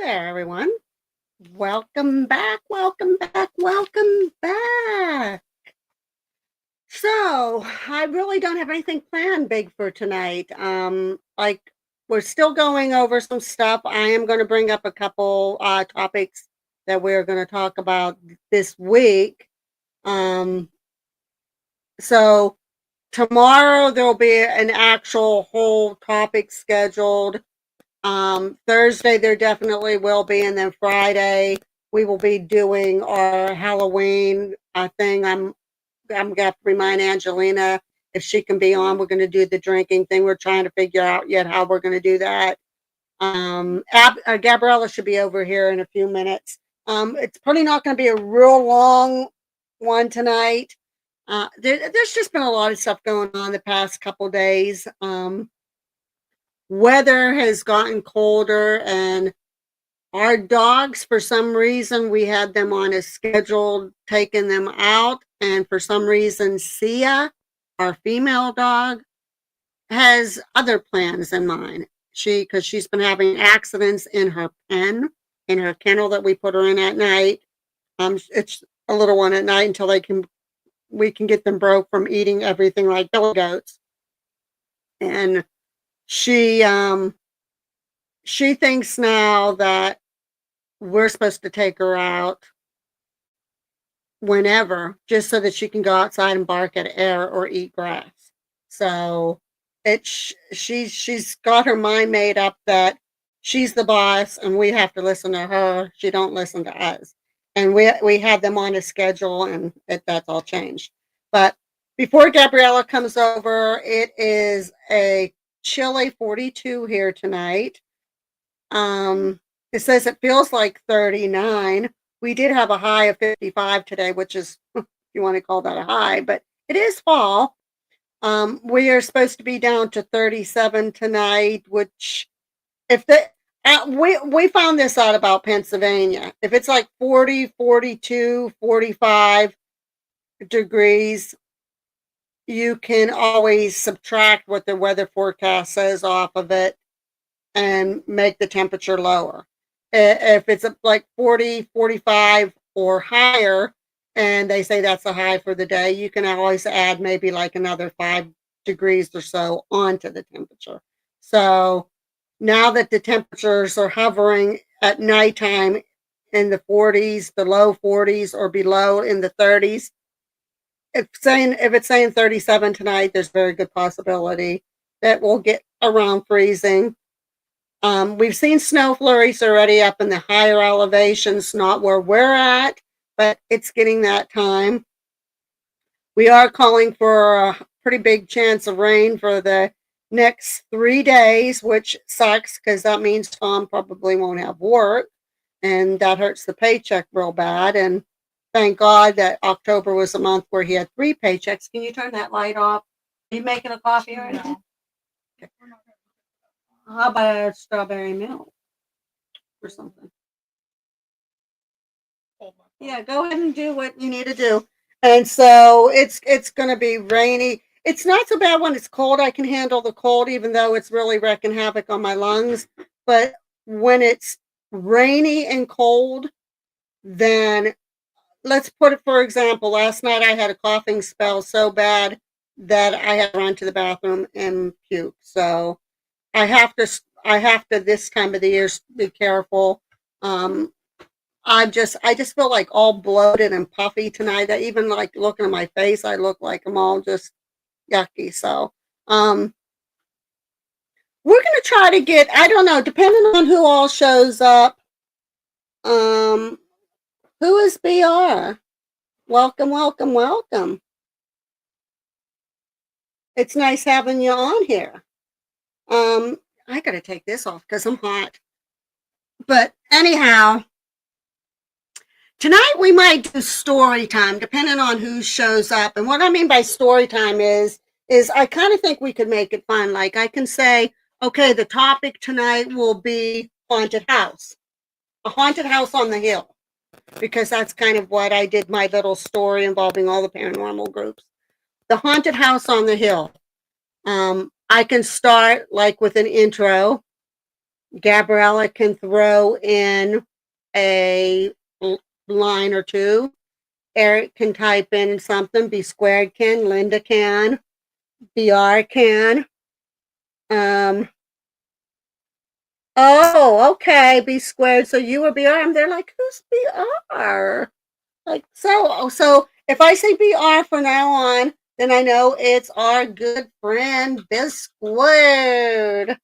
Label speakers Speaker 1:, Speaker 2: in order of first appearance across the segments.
Speaker 1: there, everyone. Welcome back, welcome back, welcome back. So, I really don't have anything planned big for tonight. We're still going over some stuff. I am going to bring up a couple topics that we're going to talk about this week. Um, so, tomorrow there will be an actual whole topic scheduled. Thursday there definitely will be, and then Friday we will be doing our Halloween thing. I'm gonna have to remind Angelina if she can be on. We're gonna do the drinking thing. We're trying to figure out yet how we're gonna do that. Gabriella should be over here in a few minutes. It's probably not gonna be a real long one tonight. There's just been a lot of stuff going on the past couple days. Weather has gotten colder, and our dogs, for some reason, we had them on a schedule taking them out, and for some reason Sia, our female dog, has other plans in mind. Because she's been having accidents in her pen, in her kennel that we put her in at night. It's a little one at night until we can get them broke from eating everything like billy goats. And she thinks now that we're supposed to take her out whenever, just so that she can go outside and bark at air or eat grass. So she's got her mind made up that she's the boss and we have to listen to her. She don't listen to us. And we had them on a schedule, and that's all changed. But before Gabriella comes over, it is a chilly 42 here tonight. It says it feels like 39. We did have a high of 55 today, which is, if you want to call that a high, but it is fall. We are supposed to be down to 37 tonight, which we found this out about Pennsylvania. If it's like 40, 42, 45 degrees, you can always subtract what the weather forecast says off of it and make the temperature lower. If it's like 40, 45 or higher, and they say that's a high for the day, you can always add maybe like another 5 degrees or so onto the temperature. So now that the temperatures are hovering at nighttime in the 40s, the low 40s, or below in the 30s, if it's saying 37 tonight, there's a very good possibility that we'll get around freezing. We've seen snow flurries already up in the higher elevations, not where we're at, but it's getting that time. We are calling for a pretty big chance of rain for the next 3 days, which sucks because that means Tom probably won't have work, and that hurts the paycheck real bad. And thank God that October was a month where he had 3 paychecks. Can you turn that light off? Are you making a coffee or anything? Okay. How about a strawberry milk or something? Yeah, go ahead and do what you need to do. And so it's going to be rainy. It's not so bad when it's cold. I can handle the cold, even though it's really wreaking havoc on my lungs. But when it's rainy and cold, then let's put it, for example, last night I had a coughing spell so bad that I had to run to the bathroom and puke. So I have to this time of the year be careful. I just feel like all bloated and puffy tonight. That even like looking at my face, I look like I'm all just yucky. So we're gonna try to get, I don't know, depending on who all shows up. Who is BR? Welcome, welcome, welcome. It's nice having you on here. I gotta take this off because I'm hot. But anyhow, tonight we might do story time, depending on who shows up. And what I mean by story time is I kind of think we could make it fun. Like I can say, okay, the topic tonight will be haunted house, a haunted house on the hill, because that's kind of what I did my little story involving all the paranormal groups. The haunted house on the hill. I can start like with an intro, Gabriella can throw in a line or two. Eric can type in something. B Squared can. Linda can. BR can. Oh, okay. B Squared. So you or BR, and they're like, who's BR? Like, so if I say BR from now on, then I know it's our good friend, B Squared.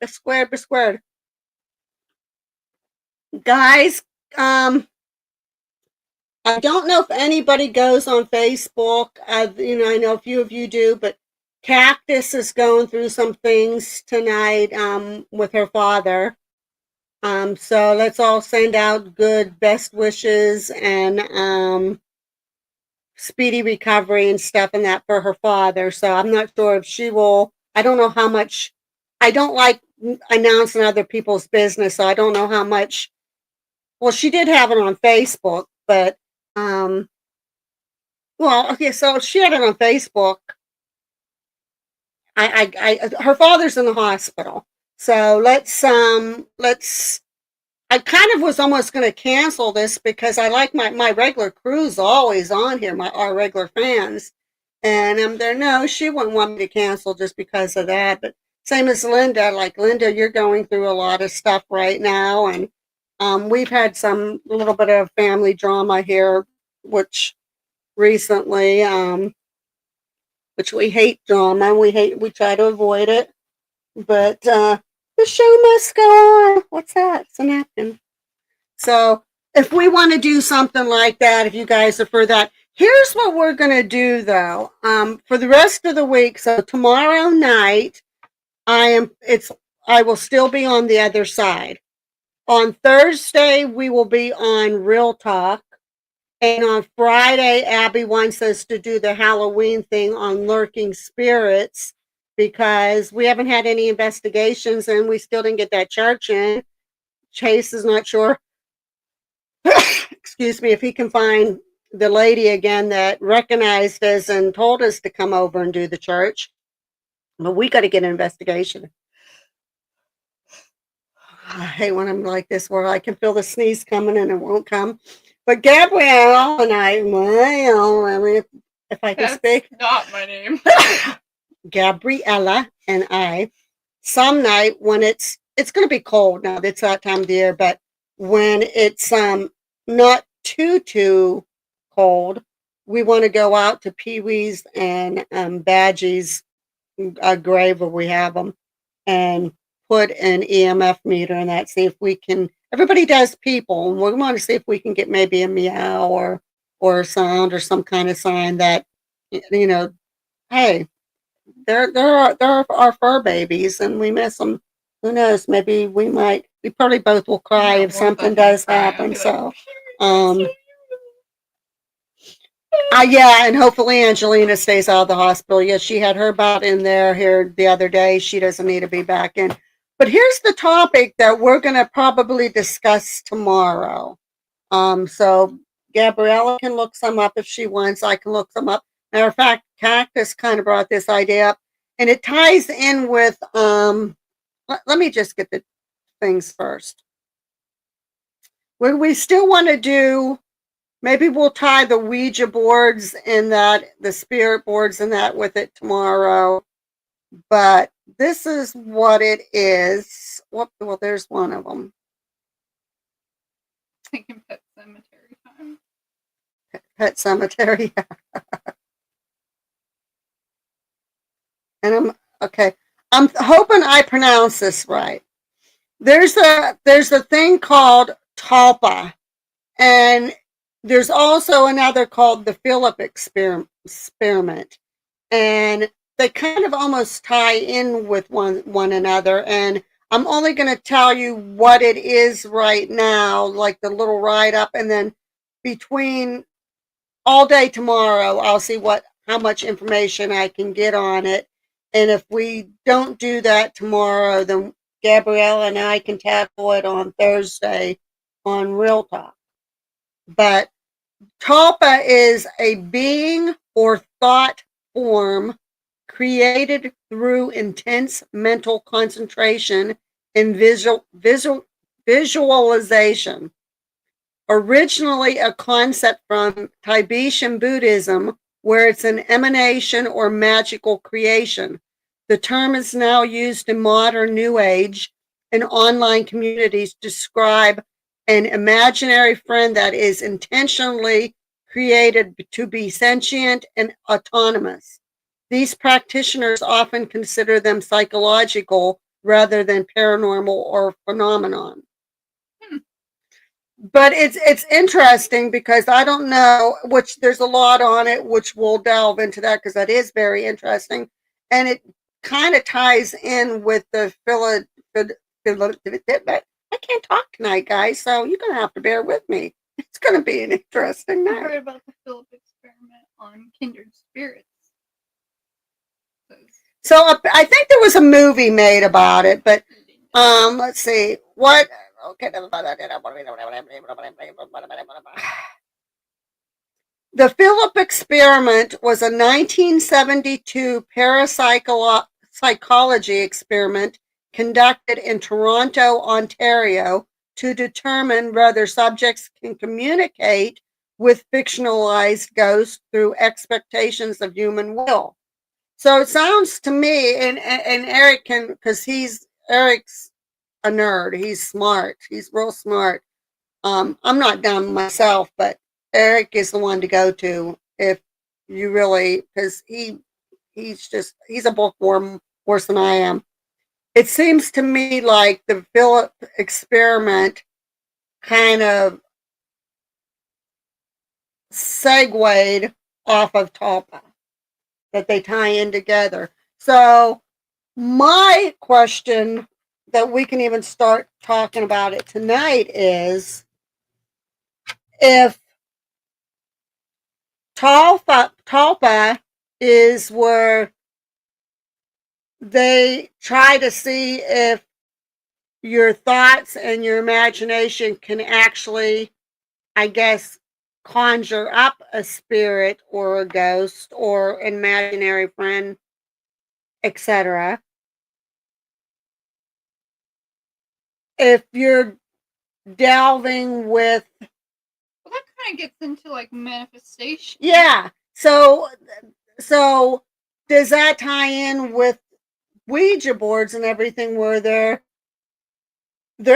Speaker 1: B Squared, B Squared. Guys, I don't know if anybody goes on Facebook. I know a few of you do, but Cactus is going through some things tonight with her father. So let's all send out good best wishes and speedy recovery and stuff and that for her father. So I'm not sure if she will. I don't know how much. I don't like announcing other people's business, so I don't know how much. Well, she did have it on Facebook, but well, okay, so she had it on Facebook. Her father's in the hospital, so let's. I kind of was almost going to cancel this because I like my regular crew's always on here, our regular fans, and there. No, she wouldn't want me to cancel just because of that. But same as Linda, like Linda, you're going through a lot of stuff right now, and we've had some little bit of family drama here, which recently, which we hate drama. We try to avoid it, but the show must go on. What's that? It's a napkin. So if we want to do something like that, if you guys are for that, here's what we're going to do though. For the rest of the week, so tomorrow night, I will still be on the other side. On Thursday, we will be on Real Talk. And on Friday, Abby wants us to do the Halloween thing on Lurking Spirits because we haven't had any investigations and we still didn't get that charge in. Chase is not sure, excuse me, if he can find the lady again that recognized us and told us to come over and do the church. But we got to get an investigation. I hate when I'm like this where I can feel the sneeze coming and it won't come. But Gabrielle and I, well, I mean, if I can speak.
Speaker 2: Not my name.
Speaker 1: Gabriella and I, some night when it's going to be cold now, it's that time of the year, but when it's not too cold, we want to go out to Pee Wee's and Badgie's grave where we have them and put an EMF meter in that, see if we can. Everybody does people, and we want to see if we can get maybe a meow or a sound or some kind of sign that, hey, they're our fur babies and we miss them. Who knows? Maybe we probably both will cry if something does happen. So, yeah, and hopefully Angelina stays out of the hospital. Yeah, she had her bout in there here the other day. She doesn't need to be back in. But here's the topic that we're going to probably discuss tomorrow. So Gabriella can look some up if she wants. I can look some up. Matter of fact, Cactus kind of brought this idea up, and it ties in with. Let me just get the things first. Would we still want to do? Maybe we'll tie the Ouija boards and the spirit boards and that with it tomorrow. But this is what it is. Well, there's one of them.
Speaker 2: Thinking Pet Cemetery time.
Speaker 1: Pet Cemetery. And I'm hoping I pronounce this right. There's a thing called Talpa, and there's also another called the Philip experiment, and they kind of almost tie in with one another. And I'm only going to tell you what it is right now, like the little write up, and then between all day tomorrow, I'll see how much information I can get on it. And if we don't do that tomorrow, then Gabrielle and I can tackle it on Thursday on Real Talk. But Talpa is a being or thought form created through intense mental concentration in visualization. Originally a concept from Tibetan Buddhism, where it's an emanation or magical creation. The term is now used in modern New Age and online communities to describe an imaginary friend that is intentionally created to be sentient and autonomous. These practitioners often consider them psychological rather than paranormal or phenomenon. But it's interesting because I don't know, which there's a lot on it, which we'll delve into that because that is very interesting, and it kind of ties in with the I can't talk tonight, guys, so you're gonna have to bear with me. It's gonna be an interesting
Speaker 2: I
Speaker 1: night.
Speaker 2: heard about the Philip experiment on kindred spirits.
Speaker 1: So I think there was a movie made about it, but let's see what. Okay. The Philip experiment was a 1972 parapsychology experiment conducted in Toronto, Ontario, to determine whether subjects can communicate with fictionalized ghosts through expectations of human will. So it sounds to me, and Eric can, because Eric's a nerd. He's smart. He's real smart. I'm not dumb myself, but Eric is the one to go to if you really, because he's a bookworm worse than I am. It seems to me like the Philip experiment kind of segued off of Talpa, that they tie in together. So my question that we can even start talking about it tonight is, if Talpa is where they try to see if your thoughts and your imagination can actually, I guess, conjure up a spirit or a ghost or an imaginary friend, etc. If you're delving with,
Speaker 2: well, that kind of gets into like manifestation.
Speaker 1: yeah, so does that tie in with Ouija boards and everything, where they're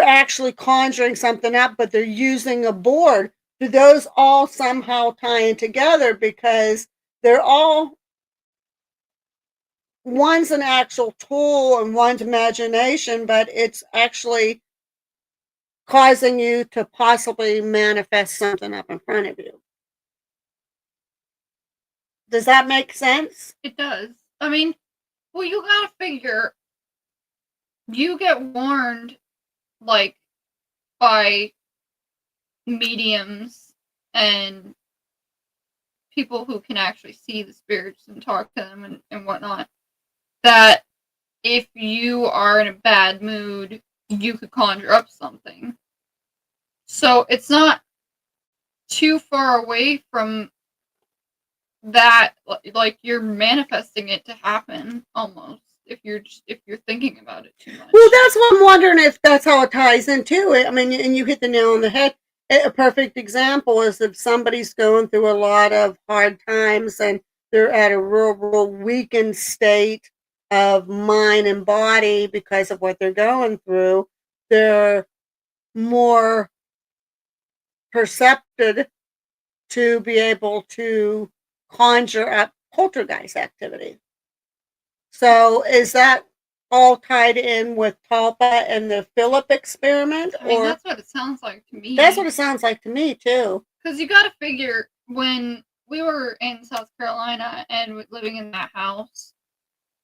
Speaker 1: actually conjuring something up, but they're using a board? Do those all somehow tie in together, because they're all, one's an actual tool and one's imagination, but it's actually causing you to possibly manifest something up in front of you? Does that make sense?
Speaker 2: It does. I mean, well, you gotta figure, you get warned, like, by mediums and people who can actually see the spirits and talk to them and whatnot, that if you are in a bad mood, you could conjure up something. So it's not too far away from that, like you're manifesting it to happen almost, if you're thinking about it too much.
Speaker 1: Well, that's what I'm wondering, if that's how it ties into it. I mean, and you hit the nail on the head. A perfect example is if somebody's going through a lot of hard times and they're at a real weakened state of mind and body because of what they're going through, they're more perceptive to be able to conjure up poltergeist activity. So is that all tied in with Talpa and the Philip experiment?
Speaker 2: I mean,
Speaker 1: or
Speaker 2: that's what it sounds like to me.
Speaker 1: That's what it sounds like to me too.
Speaker 2: Because you got to figure, when we were in South Carolina and living in that house,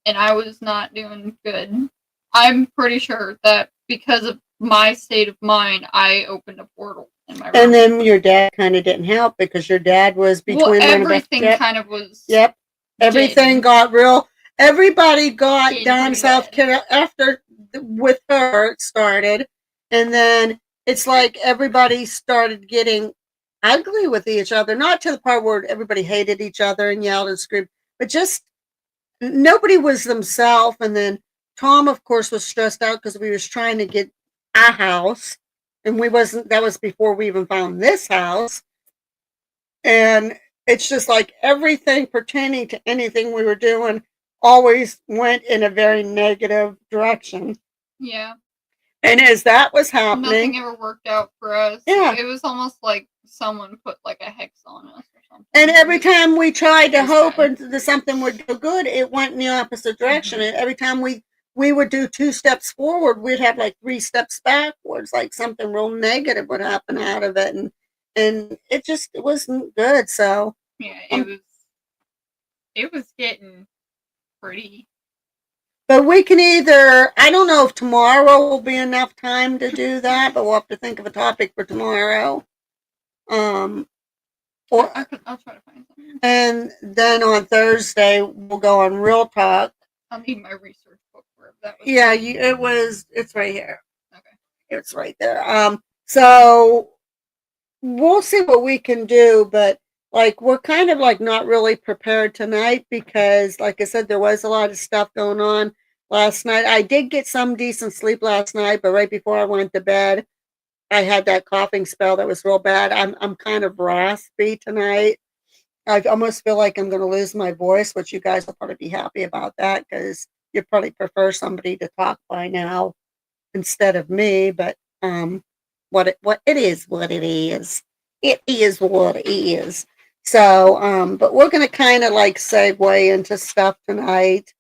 Speaker 2: and I was not doing good, I'm pretty sure that because of my state of mind, I opened a portal in my room.
Speaker 1: And then your dad kind of didn't help, because your dad was between
Speaker 2: everything kind of was.
Speaker 1: Yep. Everything got real. Everybody got down South Carolina after with her started, and then it's like everybody started getting ugly with each other. Not to the part where everybody hated each other and yelled and screamed, but just nobody was themselves. And then Tom, of course, was stressed out because we was trying to get a house, and we wasn't. That was before we even found this house, and it's just like everything pertaining to anything we were doing always went in a very negative direction.
Speaker 2: Yeah.
Speaker 1: And as that was
Speaker 2: Nothing
Speaker 1: happening,
Speaker 2: ever worked out for us.
Speaker 1: Yeah.
Speaker 2: It was almost like someone put like a hex on us or something.
Speaker 1: and every time we tried to
Speaker 2: It was
Speaker 1: hope
Speaker 2: bad.
Speaker 1: that something would go good, it went in the opposite direction.
Speaker 2: Mhm.
Speaker 1: And every time we would do 2 steps forward, we'd have like 3 steps backwards, like something real negative would happen out of it, and it wasn't good. So
Speaker 2: Yeah,
Speaker 1: Um,
Speaker 2: it was getting pretty.
Speaker 1: but we can either, I don't know if tomorrow will be enough time to do that, but we'll have to think of a topic for tomorrow. Or
Speaker 2: I'll try to find something.
Speaker 1: and then on Thursday we'll go on Real Talk.
Speaker 2: I'll need my research book for that.
Speaker 1: Yeah, it's right here.
Speaker 2: Okay.
Speaker 1: It's right there. So we'll see what we can do, but like we're kind of like not really prepared tonight because like I said, there was a lot of stuff going on last night. I did get some decent sleep last night, but right before I went to bed, I had that coughing spell that was real bad. I'm kind of raspy tonight. I almost feel like I'm going to lose my voice, which you guys will probably be happy about that because you probably prefer somebody to talk by now instead of me. But what it is, what it is, it is what it is. So, but we're going to kind of like segue into stuff tonight.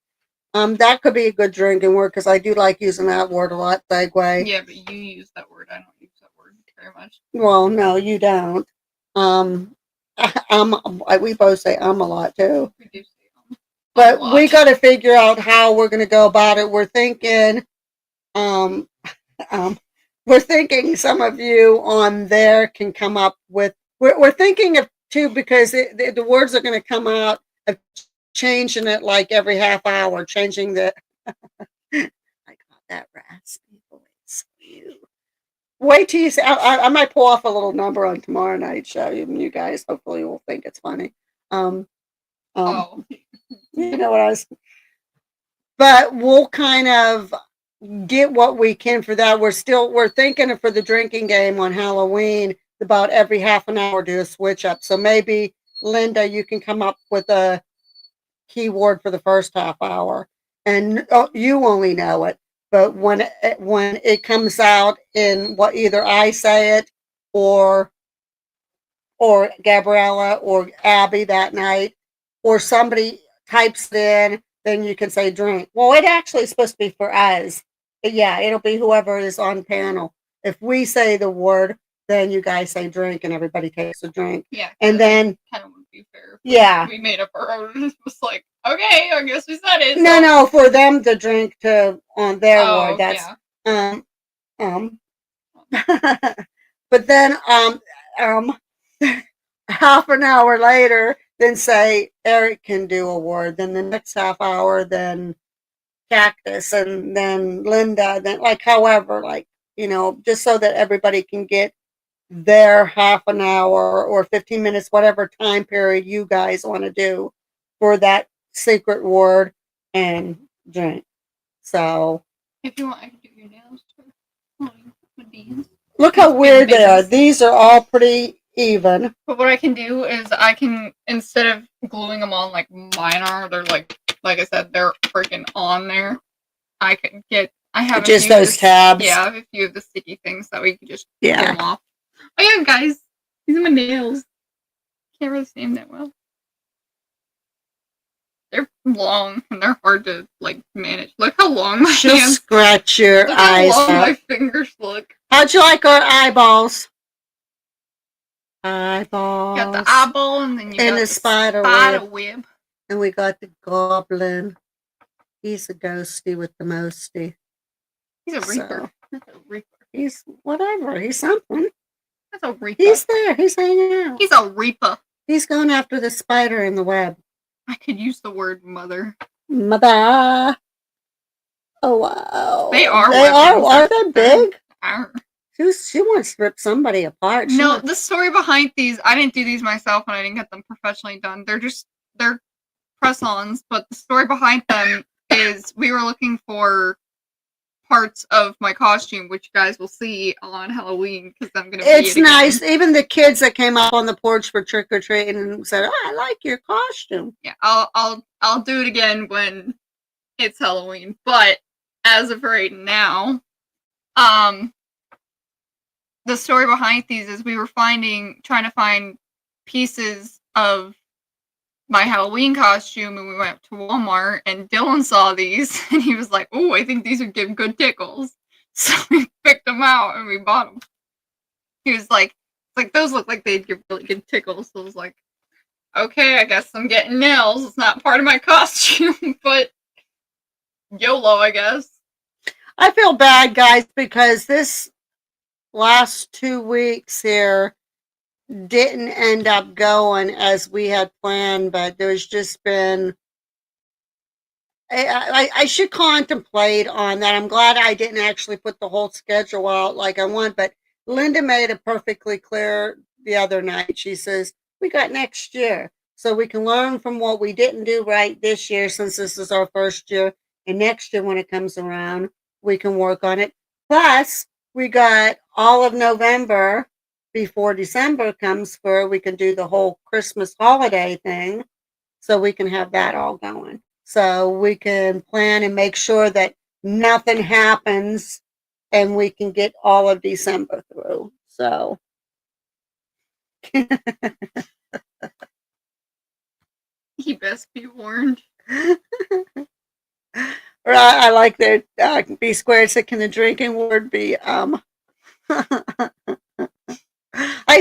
Speaker 1: That could be a good drinking word because I do like using that word a lot. Segue.
Speaker 2: Yeah, but you use that word. I don't use that word very much.
Speaker 1: Well, no, you don't. We both say a lot too.
Speaker 2: We do say
Speaker 1: But we got to figure out how we're going to go about it. We're thinking, um, we're thinking some of you on there can come up with. We're thinking of two because the words are going to come out of changing it like every half hour, changing the. I got that raspy voice. Wait till you see. I might pull off a little number on tomorrow night show. You guys hopefully will think it's funny.
Speaker 2: Oh.
Speaker 1: You know what I was. But we'll kind of get what we can for that. We're thinking for the drinking game on Halloween about every half an hour do a switch up. So maybe Linda, you can come up with a keyword for the first half hour, and you only know it. But when it comes out in what either I say it or Gabriella or Abby that night, or somebody types it in, then you can say drink. Well, it actually is supposed to be for us. Yeah, it'll be whoever is on panel. If we say the word, then you guys say drink and everybody takes a drink.
Speaker 2: Yeah.
Speaker 1: And then
Speaker 2: kind of would be fair.
Speaker 1: Yeah.
Speaker 2: We made up our own. It was like, okay, I guess we said it.
Speaker 1: No, for them to drink to on their word. That's
Speaker 2: yeah.
Speaker 1: but then half an hour later, then say Eric can do a word. Then the next half hour, then Cactus, and then Linda. Then like however, like just so that everybody can get their half an hour or 15 minutes, whatever time period you guys want to do for that secret word and drink. So
Speaker 2: if you want, I can do your nails too.
Speaker 1: Look how weird they are. These are all pretty even.
Speaker 2: But what I can do is I can, instead of gluing them on like mine are, they're like I said, they're freaking on there. I can get, I have
Speaker 1: just those tabs.
Speaker 2: Yeah, I have a few of the sticky things that we can just
Speaker 1: get
Speaker 2: them off. Oh yeah, guys, these are my nails. Can't really see them that well. They're long and they're hard to like manage. Look how long my
Speaker 1: She'll
Speaker 2: hands.
Speaker 1: Scratch your
Speaker 2: Look
Speaker 1: eyes
Speaker 2: how long
Speaker 1: out.
Speaker 2: my fingers look.
Speaker 1: How'd you like our eyeballs? Eyeballs.
Speaker 2: You got the eyeball and then you got the
Speaker 1: spider
Speaker 2: web.
Speaker 1: And we got the goblin. He's a ghosty with the mosty.
Speaker 2: He's a reaper. That's a reaper.
Speaker 1: He's whatever. He's something.
Speaker 2: That's a reaper.
Speaker 1: He's there. He's hanging out.
Speaker 2: He's a reaper.
Speaker 1: He's going after the spider in the web.
Speaker 2: I could use the word mother.
Speaker 1: Mother. Oh wow.
Speaker 2: They are.
Speaker 1: They are. Are they big?
Speaker 2: Are.
Speaker 1: She wants to rip somebody apart.
Speaker 2: No, the story behind these, I didn't do these myself and I didn't get them professionally done. They're press-ons, but the story behind them is we were looking for parts of my costume, which you guys will see on Halloween because I'm gonna.
Speaker 1: It's
Speaker 2: be it
Speaker 1: nice.
Speaker 2: Again.
Speaker 1: Even the kids that came up on the porch for trick or treating and said, "Oh, I like your costume."
Speaker 2: Yeah, I'll do it again when it's Halloween. But as of right now, the story behind these is we were trying to find pieces of my Halloween costume, and we went to Walmart, and Dylan saw these, and he was like, "Oh, I think these would give good tickles." So we picked them out and we bought them. He was like, those look like they'd give really good tickles. So I was like, okay, I guess I'm getting nails. It's not part of my costume, but YOLO, I guess.
Speaker 1: I feel bad, guys, because this last 2 weeks here didn't end up going as we had planned, but there's just been. I should contemplate on that. I'm glad I didn't actually put the whole schedule out like I want, but Linda made it perfectly clear the other night. She says, we got next year. So we can learn from what we didn't do right this year since this is our first year. And next year, when it comes around, we can work on it. Plus, we got all of November before December comes for we can do the whole Christmas holiday thing. So we can have that all going. So we can plan and make sure that nothing happens and we can get all of December through. So
Speaker 2: He best be warned.
Speaker 1: I like that B squared said, can the drinking word be I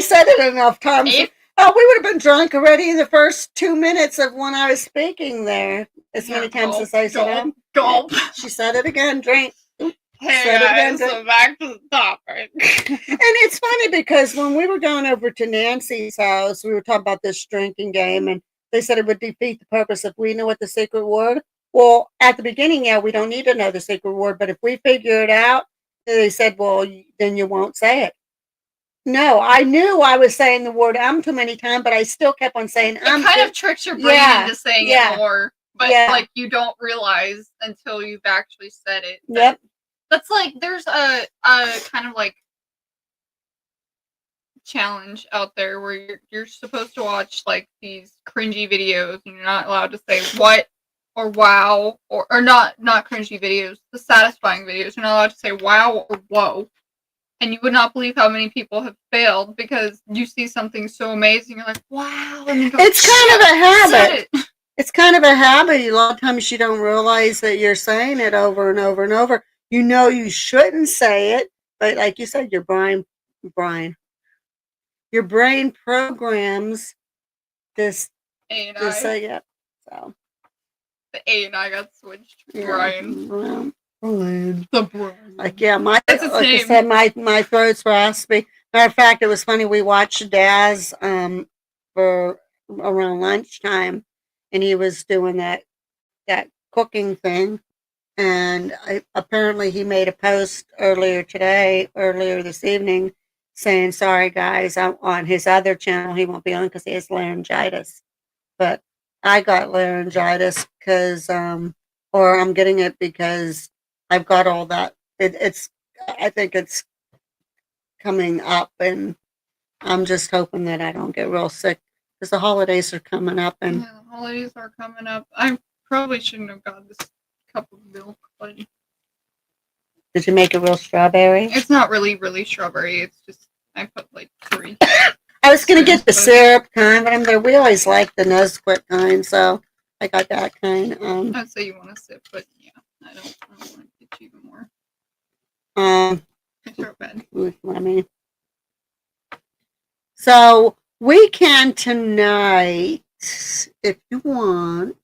Speaker 1: said it enough times. Oh, we would have been drunk already in the first 2 minutes of when I was speaking there. As many times as I said
Speaker 2: gulp.
Speaker 1: She said it again, drink.
Speaker 2: Hey guys, so back to the topic.
Speaker 1: And it's funny because when we were going over to Nancy's house, we were talking about this drinking game, and they said it would defeat the purpose if we knew what the secret word. Well, at the beginning, yeah, we don't need to know the secret word, but if we figure it out, they said, well, then you won't say it. No, I knew I was saying the word too many times, but I still kept on saying
Speaker 2: it kind of tricks your brain into saying it more, but like you don't realize until you've actually said it.
Speaker 1: Yep.
Speaker 2: That's like there's a kind of like challenge out there where you're supposed to watch like these cringy videos and you're not allowed to say what or wow or not cringy videos, the satisfying videos. You're not allowed to say wow or whoa. And you would not believe how many people have failed because you see something so amazing, you're like, wow. And you go,
Speaker 1: it's kind of a habit. It's kind of a habit. A lot of times you don't realize that you're saying it over and over and over. You know you shouldn't say it, but like you said, your brain programs this to say it. So
Speaker 2: the A and I got switched. Brian.
Speaker 1: Brian.
Speaker 2: The Brian.
Speaker 1: Like I said, my throat's raspy. Matter of fact, it was funny. We watched Daz for around lunchtime, and he was doing that cooking thing. And apparently he made a post earlier this evening, saying, sorry guys, I'm on his other channel. He won't be on because he has laryngitis. But I got laryngitis because, or I'm getting it because I've got all that. I think it's coming up, and I'm just hoping that I don't get real sick because the holidays are coming up. And
Speaker 2: yeah, the holidays are coming up. I probably shouldn't have got this cup of milk, but
Speaker 1: did you make it real strawberry?
Speaker 2: It's not really strawberry. It's just I put like 3.
Speaker 1: I was gonna get the syrup kind, but we always like the Nesquik kind, so I got that kind.
Speaker 2: I'd say you want to sip, but yeah, I don't want to get you even more. It's real bad.
Speaker 1: Let me. So we can tonight, if you want.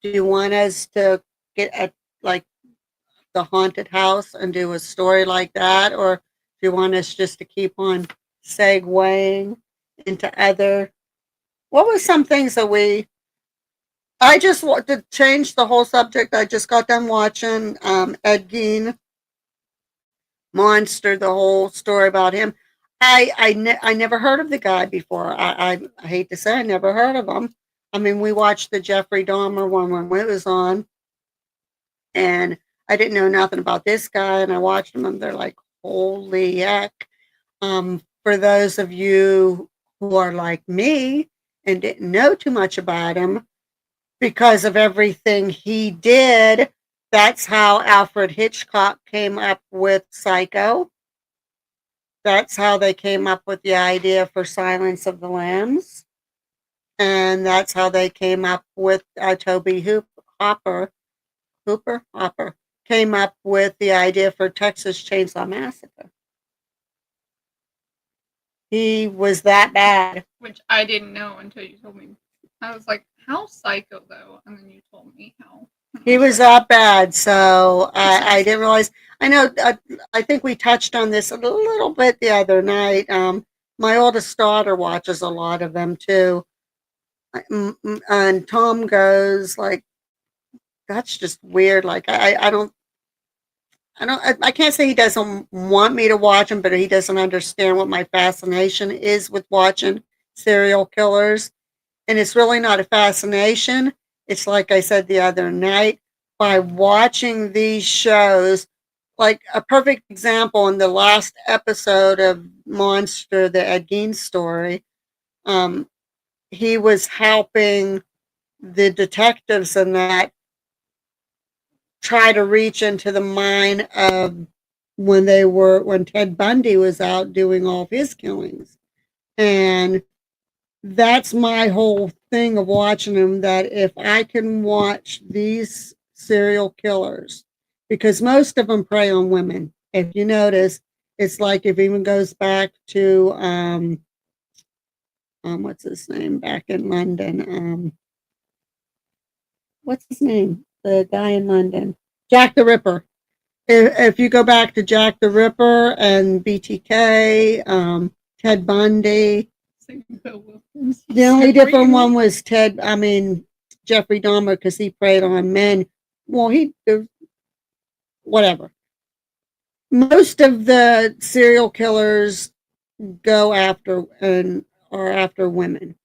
Speaker 1: Do you want us to get at like the haunted house and do a story like that, or do you want us just to keep on segueing into other? What were some things that I just want to change the whole subject. I just got done watching Ed Gein Monster, the whole story about him. I never heard of the guy before. I hate to say I never heard of him. I mean, we watched the Jeffrey Dahmer one when it was on, And I didn't know nothing about this guy, and I watched him, and they're like, holy heck. For those of you who are like me and didn't know too much about him, because of everything he did, that's how Alfred Hitchcock came up with Psycho. That's how they came up with the idea for Silence of the Lambs. And that's how they came up with Hopper came up with the idea for Texas Chainsaw Massacre. He was that bad.
Speaker 2: Which I didn't know until you told me. I was like, how psycho though? And then you told me how.
Speaker 1: He was that bad, so I didn't realize. I know. I think we touched on this a little bit the other night. My oldest daughter watches a lot of them too, and Tom goes like, "That's just weird." Like I can't say he doesn't want me to watch them, but he doesn't understand what my fascination is with watching serial killers. And it's really not a fascination. It's like I said the other night, by watching these shows, like a perfect example in the last episode of Monster, the Ed Gein story, he was helping the detectives in that try to reach into the mind of when Ted Bundy was out doing all of his killings. And that's my whole thing of watching them, that if I can watch these serial killers, because most of them prey on women. If you notice, it's like it even goes back to what's his name back in London? What's his name? The guy in London, Jack the Ripper. If you go back to Jack the Ripper and BTK, Ted Bundy, the only different one was Jeffrey Dahmer, because he preyed on men. Well, whatever. Most of the serial killers go after and are after women.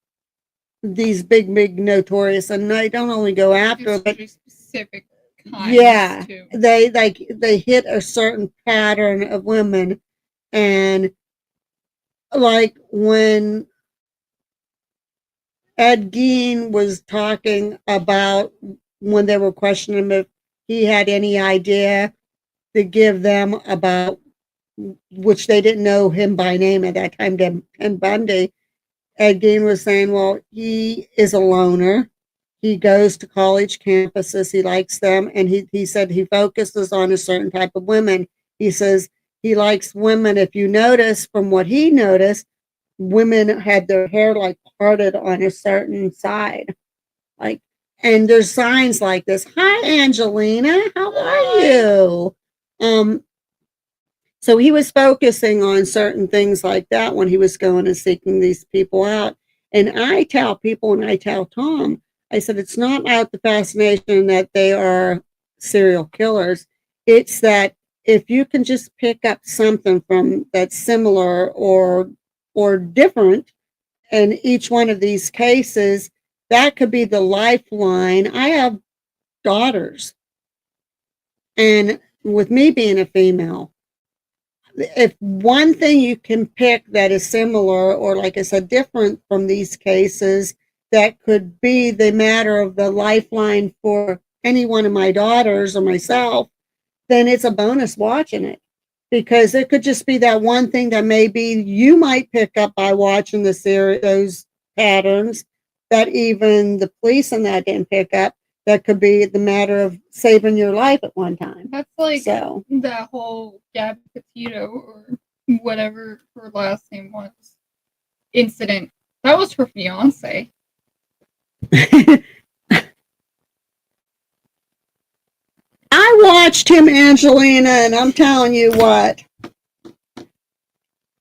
Speaker 1: These big notorious, and they don't only go after, but
Speaker 2: specific kinds.
Speaker 1: Yeah,
Speaker 2: too.
Speaker 1: they hit a certain pattern of women, and like when Ed Gein was talking about when they were questioning him if he had any idea to give them about, which they didn't know him by name at that time, Ted Bundy. Ed Gein was saying, well, he is a loner. He goes to college campuses. He likes them. And he said he focuses on a certain type of women. He says he likes women. If you notice from what he noticed, women had their hair like parted on a certain side. Like, and there's signs like this. Hi, Angelina. How are you? So he was focusing on certain things like that when he was going and seeking these people out. And I tell people, and I tell Tom, I said, it's not about the fascination that they are serial killers. It's that if you can just pick up something from that's similar or different in each one of these cases, that could be the lifeline. I have daughters, and with me being a female, if one thing you can pick that is similar or, like I said, different from these cases, that could be the matter of the lifeline for any one of my daughters or myself, then it's a bonus watching it, because it could just be that one thing that maybe you might pick up by watching the series, those patterns that even the police and that didn't pick up. That could be the matter of saving your life at one time.
Speaker 2: That's like that whole Gabby Petito or whatever her last name was incident. That was her fiance.
Speaker 1: I watched him, Angelina, and I'm telling you what.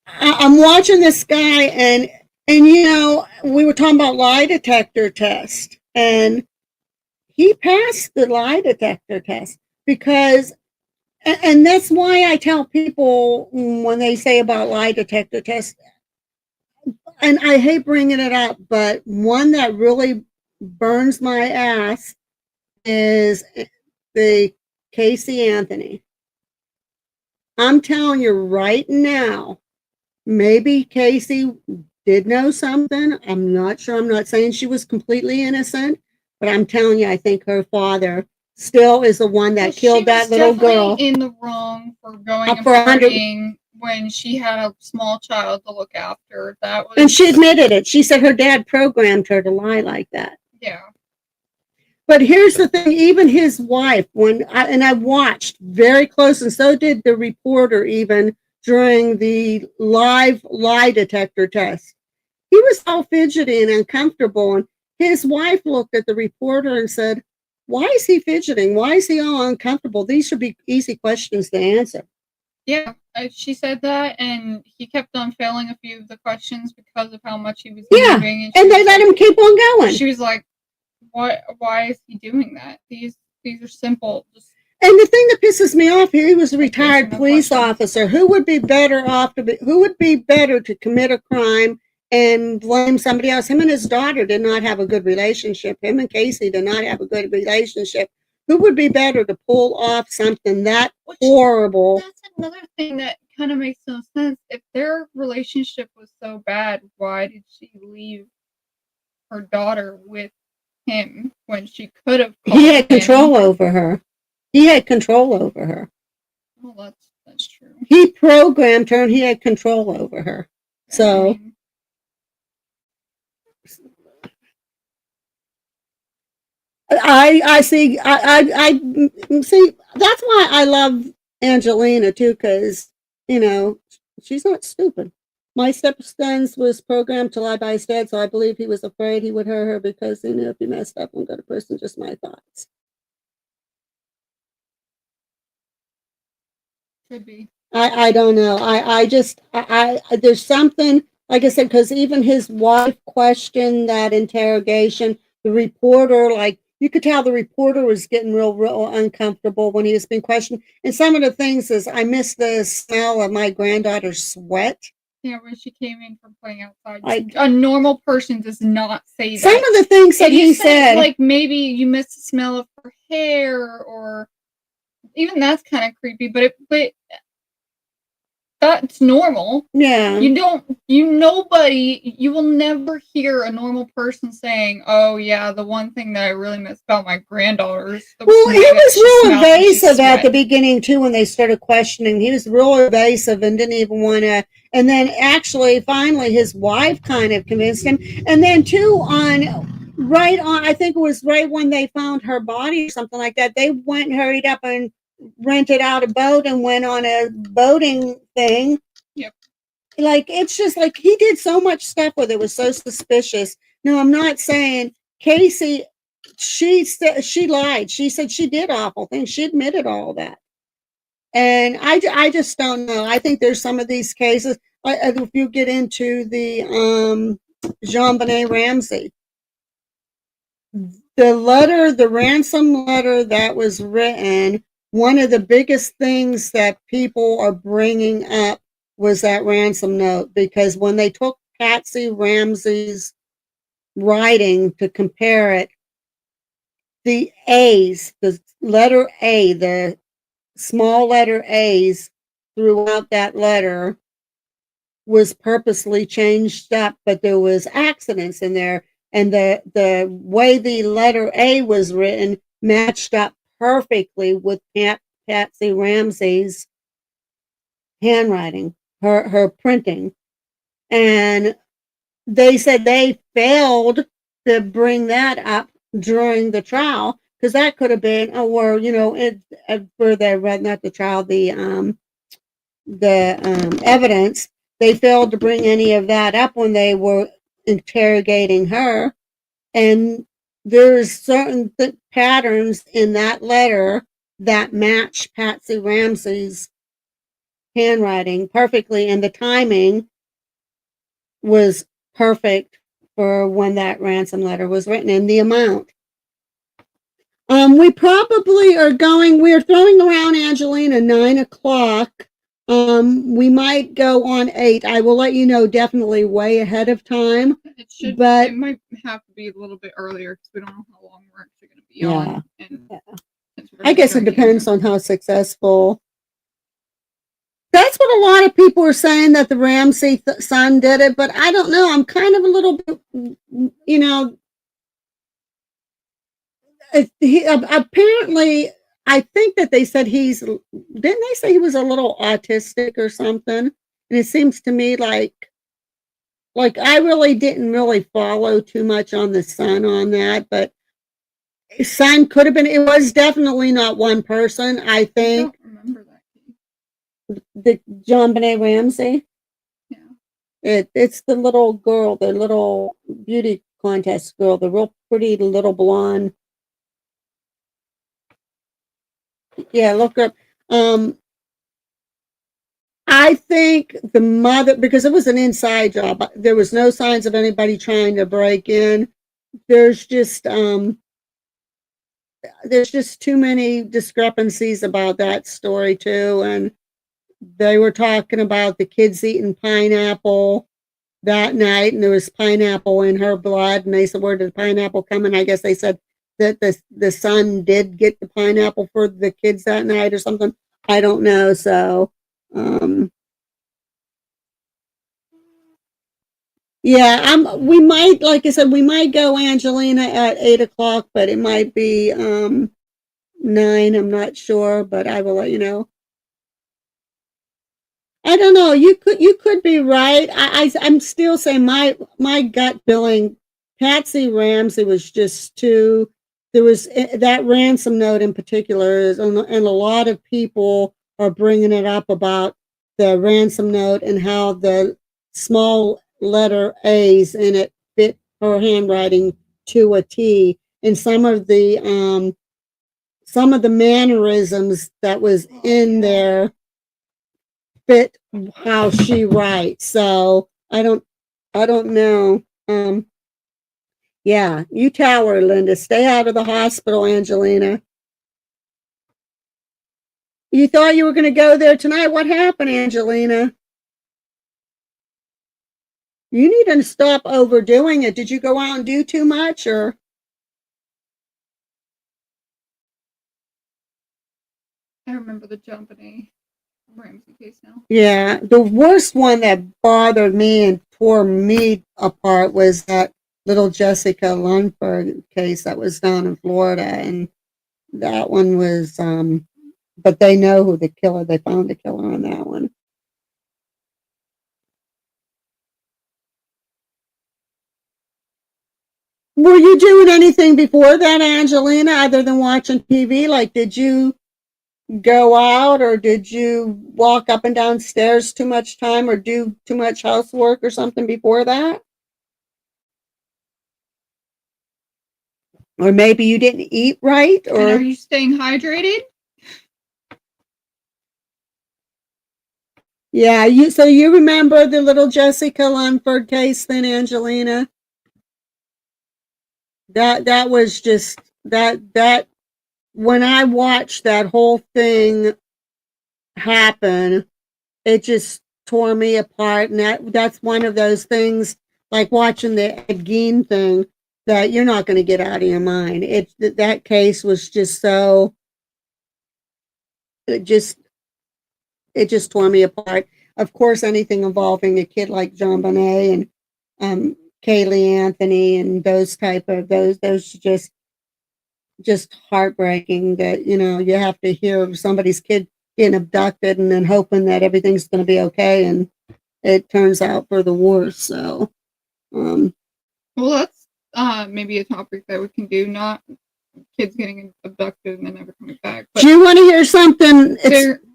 Speaker 1: I'm watching this guy, and you know, we were talking about lie detector test, and he passed the lie detector test, because, and that's why I tell people when they say about lie detector test, and I hate bringing it up, but one that really burns my ass is the Casey Anthony. I'm telling you right now, maybe Casey did know something. I'm not sure. I'm not saying she was completely innocent, but I'm telling you, I think her father still is the one that killed that little girl.
Speaker 2: In the wrong for going and
Speaker 1: For 100
Speaker 2: partying when she had a small child to look after. That was,
Speaker 1: and she admitted it. She said her dad programmed her to lie like that.
Speaker 2: yeah.
Speaker 1: But here's the thing, even his wife, I watched very close, and so did the reporter even during the live lie detector test. He was all fidgety and uncomfortable, and his wife looked at the reporter and said, why is he fidgeting? Why is he all uncomfortable? These should be easy questions to answer.
Speaker 2: Yeah, she said that, and he kept on failing a few of the questions because of how much he was
Speaker 1: moving. And they let him keep on going.
Speaker 2: She was like, why is he doing that? These are simple.
Speaker 1: And the thing that pisses me off, he was a retired police officer. Who would be better to commit a crime and blame somebody else? Him and his daughter did not have a good relationship. Him and Casey did not have a good relationship. Who would be better to pull off something that horrible?
Speaker 2: That's another thing that kind of makes no sense. If their relationship was so bad, why did she leave her daughter with him when she could have?
Speaker 1: He had control over her.
Speaker 2: Well, that's true.
Speaker 1: He programmed her, and he had control over her. So. I see. I see. That's why I love Angelina too, because she's not stupid. My stepson was programmed to lie by his dad, so I believe he was afraid he would hurt her because he knew if he messed up and got a person. Just my thoughts.
Speaker 2: Could be.
Speaker 1: I don't know. I just there's something, like I said, because even his wife questioned that interrogation. The reporter, like, you could tell the reporter was getting real uncomfortable when he was being questioned. And some of the things is, I miss the smell of my granddaughter's sweat.
Speaker 2: Yeah, when she came in from playing outside. A normal person does not say that.
Speaker 1: Some of the things that he said.
Speaker 2: Like, maybe you miss the smell of her hair, or even that's kind of creepy, but that's normal.
Speaker 1: Yeah.
Speaker 2: You will never hear a normal person saying, oh yeah, the one thing that I really miss about my granddaughter is the
Speaker 1: Well, he was real evasive at the beginning too when they started questioning. He was real evasive and didn't even want to, and then actually finally his wife kind of convinced him. And then too I think it was right when they found her body or something like that, they went and hurried up and rented out a boat and went on a boating thing.
Speaker 2: Yep.
Speaker 1: Like, it's just like he did so much stuff with it. It was so suspicious. No, I'm not saying Casey, she lied. She said she did awful things. She admitted all that. And I just don't know. I think there's some of these cases, if you get into the JonBenét Ramsey, the ransom letter that was written, one of the biggest things that people are bringing up was that ransom note, because when they took Patsy Ramsey's writing to compare it, the A's, the letter A, the small letter A's throughout that letter was purposely changed up, but there was accidents in there, and the way the letter A was written matched up perfectly with Patsy Ramsey's handwriting, her printing. And they said they failed to bring that up during the trial, because that could have been, for the evidence. They failed to bring any of that up when they were interrogating her. And there's certain patterns in that letter that match Patsy Ramsey's handwriting perfectly, and the timing was perfect for when that ransom letter was written, and the amount. We probably we're throwing around Angelina 9:00. We might go on 8. I will let you know definitely way ahead of time.
Speaker 2: It might have to be a little bit earlier because we don't know how long we're actually going to be on. And since we're
Speaker 1: I guess it depends on how successful. That's what a lot of people are saying, that the Ramsey son did it, but I don't know. I'm kind of a little bit, you know, apparently, I think that they said didn't they say he was a little autistic or something? And it seems to me like I really didn't really follow too much on the son on that, but son could have been, it was definitely not one person, I
Speaker 2: I
Speaker 1: think.
Speaker 2: don't remember that case.
Speaker 1: The John Benet Ramsey.
Speaker 2: Yeah.
Speaker 1: It's the little girl, the little beauty contest girl, the real pretty little blonde. Yeah, look up. I think the mother, because it was an inside job, there was no signs of anybody trying to break in. There's just too many discrepancies about that story too, and they were talking about the kids eating pineapple that night, and there was pineapple in her blood, and they said, where did the pineapple come? And I guess they said that the son did get the pineapple for the kids that night or something. I don't know. So yeah, we might, like I said, we might go Angelina at 8 o'clock, but it might be 9. I'm not sure, but I will let you know. I don't know. You could be right. I'm still saying my gut feeling. Patsy Ramsey was just too. There was that ransom note in particular is, and a lot of people are bringing it up about the ransom note and how the small letter A's in it fit her handwriting to a T, and some of the mannerisms that was in there fit how she writes. So I don't know. Yeah, you tell her, Linda. Stay out of the hospital, Angelina. You thought you were going to go there tonight. What happened, Angelina? You need to stop overdoing it. Did you go out and do too much, or?
Speaker 2: I remember the John Ramsey case now.
Speaker 1: Yeah, the worst one that bothered me and tore me apart was that little Jessica Lunford case that was down in Florida, and that one was but they know who the killer, they found the killer on that one. Were you doing anything before that, Angelina, other than watching TV? Like, did you go out, or did you walk up and down stairs too much time, or do too much housework or something before that? Or maybe you didn't eat right,
Speaker 2: And are
Speaker 1: or
Speaker 2: you staying hydrated?
Speaker 1: yeah, you remember the little Jessica Lunford case then, Angelina? That was just that when I watched that whole thing happen, it just tore me apart. And that's one of those things, like watching the Ed Gein thing, that you're not going to get out of your mind. That case was just so, it just tore me apart. Of course, anything involving a kid like John Bonet and Kaylee Anthony and those just heartbreaking, that you have to hear of somebody's kid getting abducted and then hoping that everything's going to be okay, and it turns out for the worse. So
Speaker 2: well, that's maybe a topic that we can do, not kids getting abducted and then never coming back.
Speaker 1: But do you want to hear something?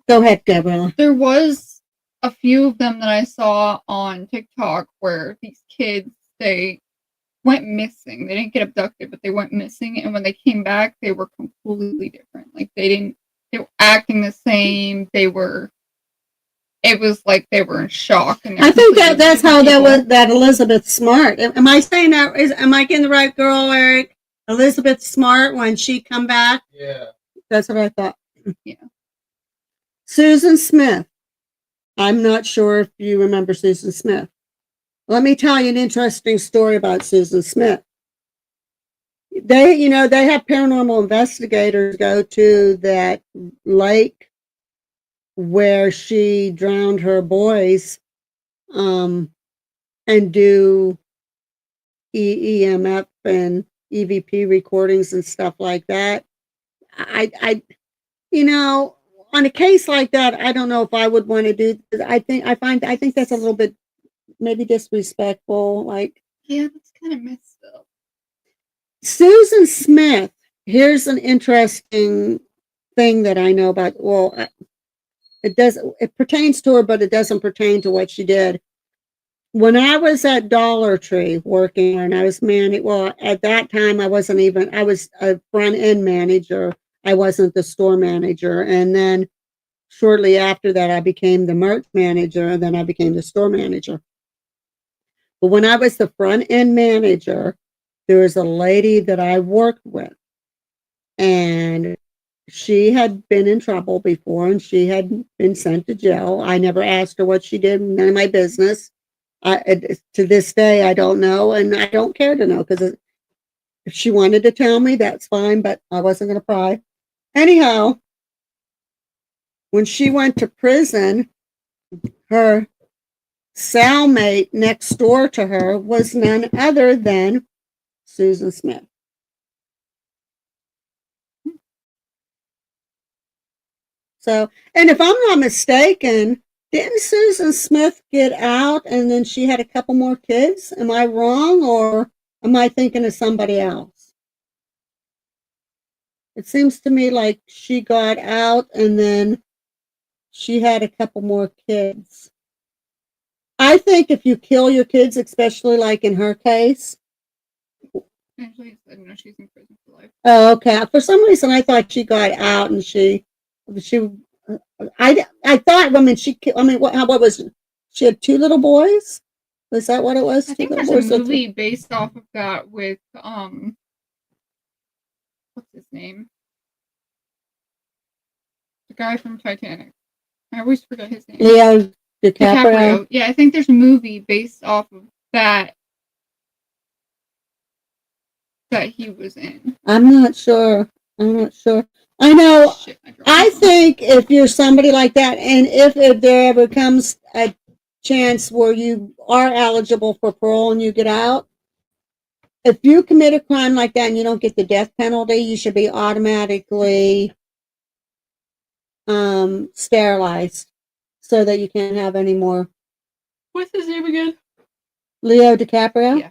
Speaker 1: Go ahead, Gabriella.
Speaker 2: There was a few of them that I saw on TikTok where these kids, they went missing. They didn't get abducted, but they went missing, and when they came back, they were completely different. Like they were acting the same. It was like they were in shock. And I think that's how
Speaker 1: that Elizabeth Smart. Am I saying that? Am I getting the right girl, Eric? Elizabeth Smart, when she come back?
Speaker 3: Yeah.
Speaker 1: That's what I thought.
Speaker 2: Yeah.
Speaker 1: Susan Smith. I'm not sure if you remember Susan Smith. Let me tell you an interesting story about Susan Smith. they have paranormal investigators go to that lake where she drowned her boys, and do EMF and EVP recordings and stuff like that. I on a case like that, I don't know if I would want to do. I think that's a little bit maybe disrespectful. Like,
Speaker 2: Yeah, that's kind of messed up.
Speaker 1: Susan Smith. Here's an interesting thing that I know about. Well, it pertains to her, but it doesn't pertain to what she did. When I was at Dollar Tree working, and I was at that time I was a front end manager. I wasn't the store manager. And then shortly after that, I became the merch manager, and then I became the store manager. But when I was the front end manager, there was a lady that I worked with, and she had been in trouble before, and she had been sent to jail. I never asked her what she did, none of my business. To this day, I don't know, and I don't care to know, because if she wanted to tell me, that's fine, but I wasn't going to pry. Anyhow, when she went to prison, her cellmate next door to her was none other than Susan Smith. So, and if I'm not mistaken, didn't Susan Smith get out and then she had a couple more kids? Am I wrong, or am I thinking of somebody else? It seems to me like she got out and then she had a couple more kids. I think if you kill your kids, especially like in her case.
Speaker 2: Actually, no, she's in prison for life.
Speaker 1: Oh, okay. For some reason, I thought she got out and I thought, what was it? She had two little boys? Was that what it was?
Speaker 2: I think there's a movie based off of that with, what's his name? The guy from Titanic. I always forget his name.
Speaker 1: Leo DiCaprio.
Speaker 2: Yeah, I think there's a movie based off of that he was in.
Speaker 1: I'm not sure. I know. I think if you're somebody like that, and if there ever comes a chance where you are eligible for parole and you get out, if you commit a crime like that and you don't get the death penalty, you should be automatically sterilized so that you can't have any more.
Speaker 2: What's his name again?
Speaker 1: Leo DiCaprio?
Speaker 2: Yeah.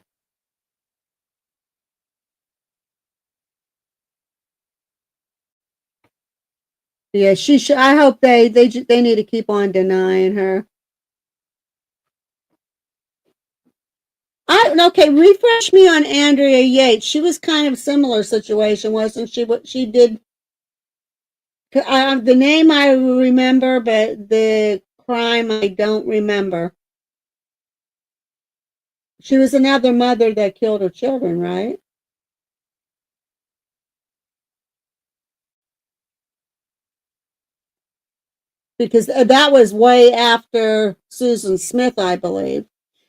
Speaker 1: Yeah, she should. I hope they need to keep on denying her. Okay, refresh me on Andrea Yates. She was kind of similar situation, wasn't she? What she did. The name I remember, but the crime I don't remember. She was another mother that killed her children, right? Because that was way after Susan Smith, I believe.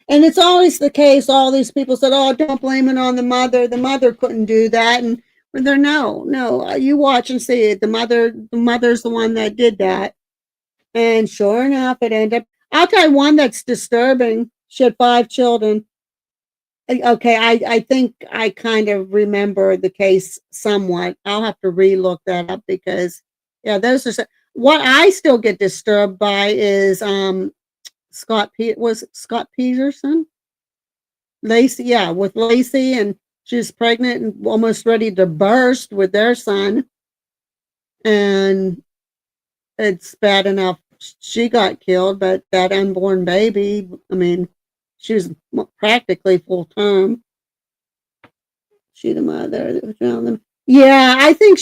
Speaker 1: And it's always the case. All these people said, "Oh, don't blame it on the mother. The mother couldn't do that." And they're no. You watch and see it. The mother's the one that did that. And sure enough, it ended up. I'll tell you one that's disturbing. She had 5 children. Okay, I think I kind of remember the case somewhat. I'll have to relook that up because, yeah, those are what I still get disturbed by is Scott Peterson? Lacey, yeah, with Lacey, and she's pregnant and almost ready to burst with their son. And it's bad enough she got killed, but that unborn baby, I mean, she was practically full term. She the mother that found them. Yeah, I think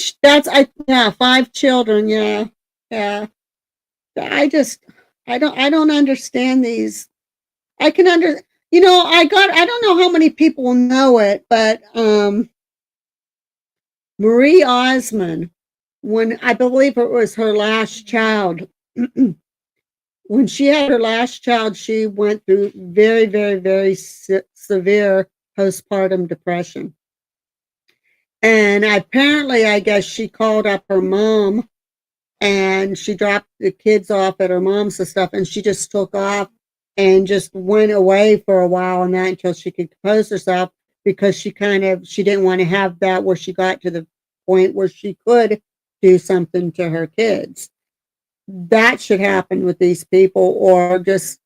Speaker 1: yeah, 5 children. Yeah. I don't understand these. I can I don't know how many people know it, but Marie Osmond, when I believe it was her last child, when she had her last child, she went through very, very, very severe postpartum depression. And apparently, I guess she called up her mom and she dropped the kids off at her mom's and stuff, and she just took off and just went away for a while and that until she could compose herself, because she didn't want to have that where she got to the point where she could do something to her kids. That should happen with these people, or just,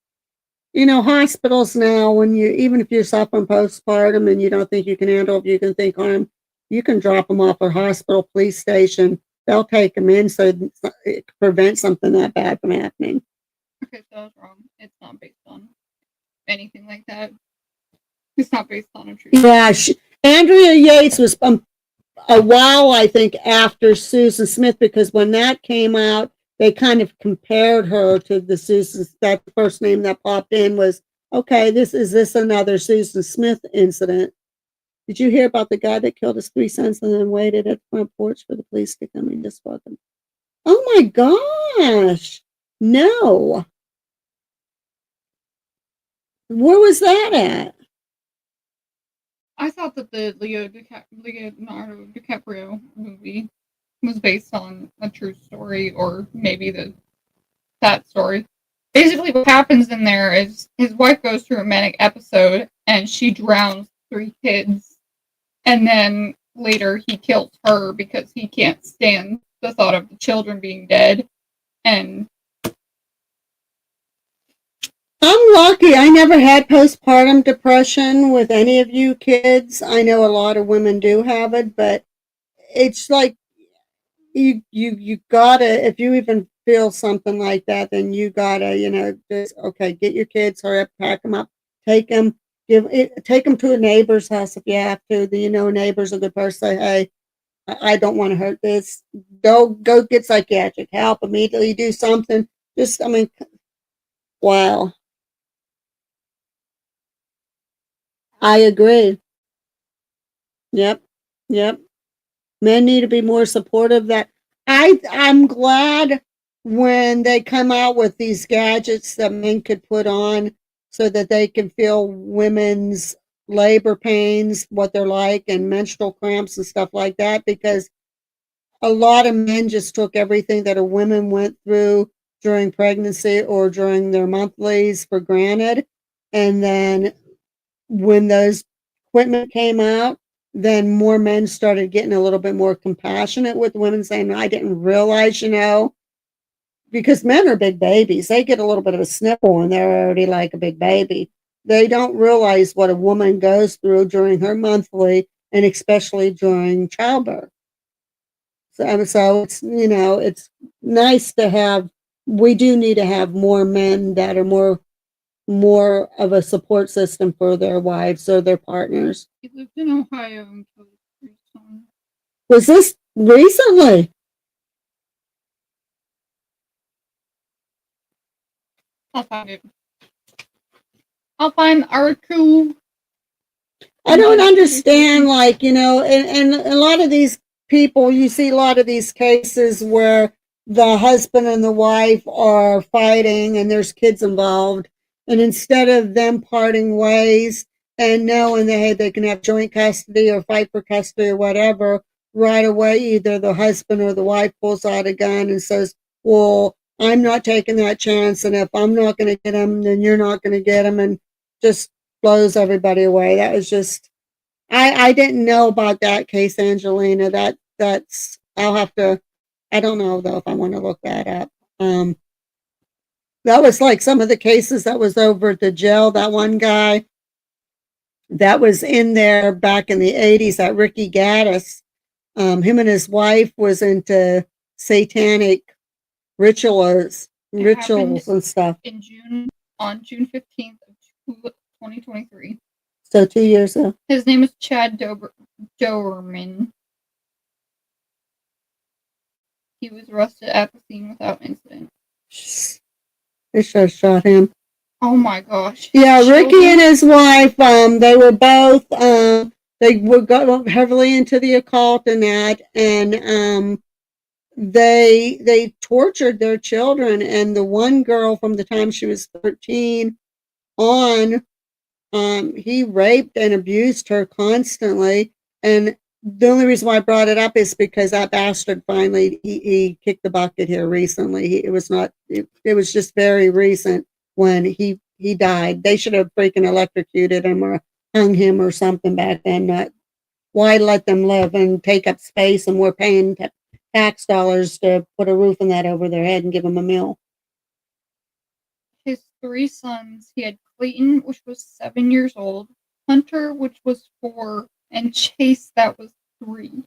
Speaker 1: hospitals now, when even if you're suffering postpartum and you don't think you can handle it, you can think harm, you can drop them off at hospital, police station. They'll take them in so it prevents something that bad from happening.
Speaker 2: Okay, so I was wrong. It's not based on anything like that. It's not based on a true.
Speaker 1: Yeah, Andrea Yates was a while, I think, after Susan Smith, because when that came out, they kind of compared her to the Susan. That first name that popped in was, okay, is this another Susan Smith incident? Did you hear about the guy that killed his 3 sons and then waited at the front porch for the police to come and just fucking? Oh my gosh! No. Where was that at?
Speaker 2: I thought that the Leonardo DiCaprio movie was based on a true story, or maybe that story. Basically, what happens in there is his wife goes through a manic episode and she drowns 3 kids, and then later he kills her because he can't stand the thought of the children being dead. And
Speaker 1: I'm lucky. I never had postpartum depression with any of you kids. I know a lot of women do have it, but it's like you gotta, if you even feel something like that, then you gotta, just, okay, get your kids, hurry up, pack them up, take them, take them to a neighbor's house if you have to. Neighbors are the person, say, hey, I don't want to hurt this. Go get psychiatric help immediately. Do something. Wow. I agree. Yep. Yep. Men need to be more supportive. I'm glad when they come out with these gadgets that men could put on so that they can feel women's labor pains, what they're like, and menstrual cramps and stuff like that, because a lot of men just took everything that a woman went through during pregnancy or during their monthlies for granted. And then when those equipment came out, then more men started getting a little bit more compassionate with women, saying, I didn't realize, because men are big babies. They get a little bit of a sniffle and they're already like a big baby. They don't realize what a woman goes through during her monthly, and especially during childbirth. So it's nice to have, we do need to have more men that are more of a support system for their wives or their partners.
Speaker 2: He lived in Ohio and killed his 3 sons.
Speaker 1: Was this recently?
Speaker 2: I'll find it. I'll find the article.
Speaker 1: I don't understand, and a lot of these people, you see a lot of these cases where the husband and the wife are fighting and there's kids involved. And instead of them parting ways and knowing that, hey, they can have joint custody or fight for custody or whatever, right away, either the husband or the wife pulls out a gun and says, well, I'm not taking that chance. And if I'm not going to get him, then you're not going to get him, and just blows everybody away. That was just, I didn't know about that case, Angelina. I'll have to, I don't know though if I want to look that up. That was like some of the cases that was over at the jail. That one guy that was in there back in the 80s, that Ricky Gaddis, him and his wife was into satanic rituals and stuff.
Speaker 2: On June 15th of 2023.
Speaker 1: So 2 years ago.
Speaker 2: His name is Chad Doberman. He was arrested at the scene without incident.
Speaker 1: They should have shot him.
Speaker 2: Oh my gosh.
Speaker 1: Yeah, Ricky and his wife, they were both, they got heavily into the occult and that, and they tortured their children. And the one girl, from the time she was 13 on, he raped and abused her constantly. And the only reason why I brought it up is because that bastard finally he kicked the bucket here recently. It was not. It was just very recent when he died. They should have freaking electrocuted him or hung him or something back then. Not why let them live and take up space, and we're paying tax dollars to put a roof and that over their head and give them a meal.
Speaker 2: His 3 sons, he had Clayton, which was 7 years old, Hunter, which was 4, and Chase, that was 3.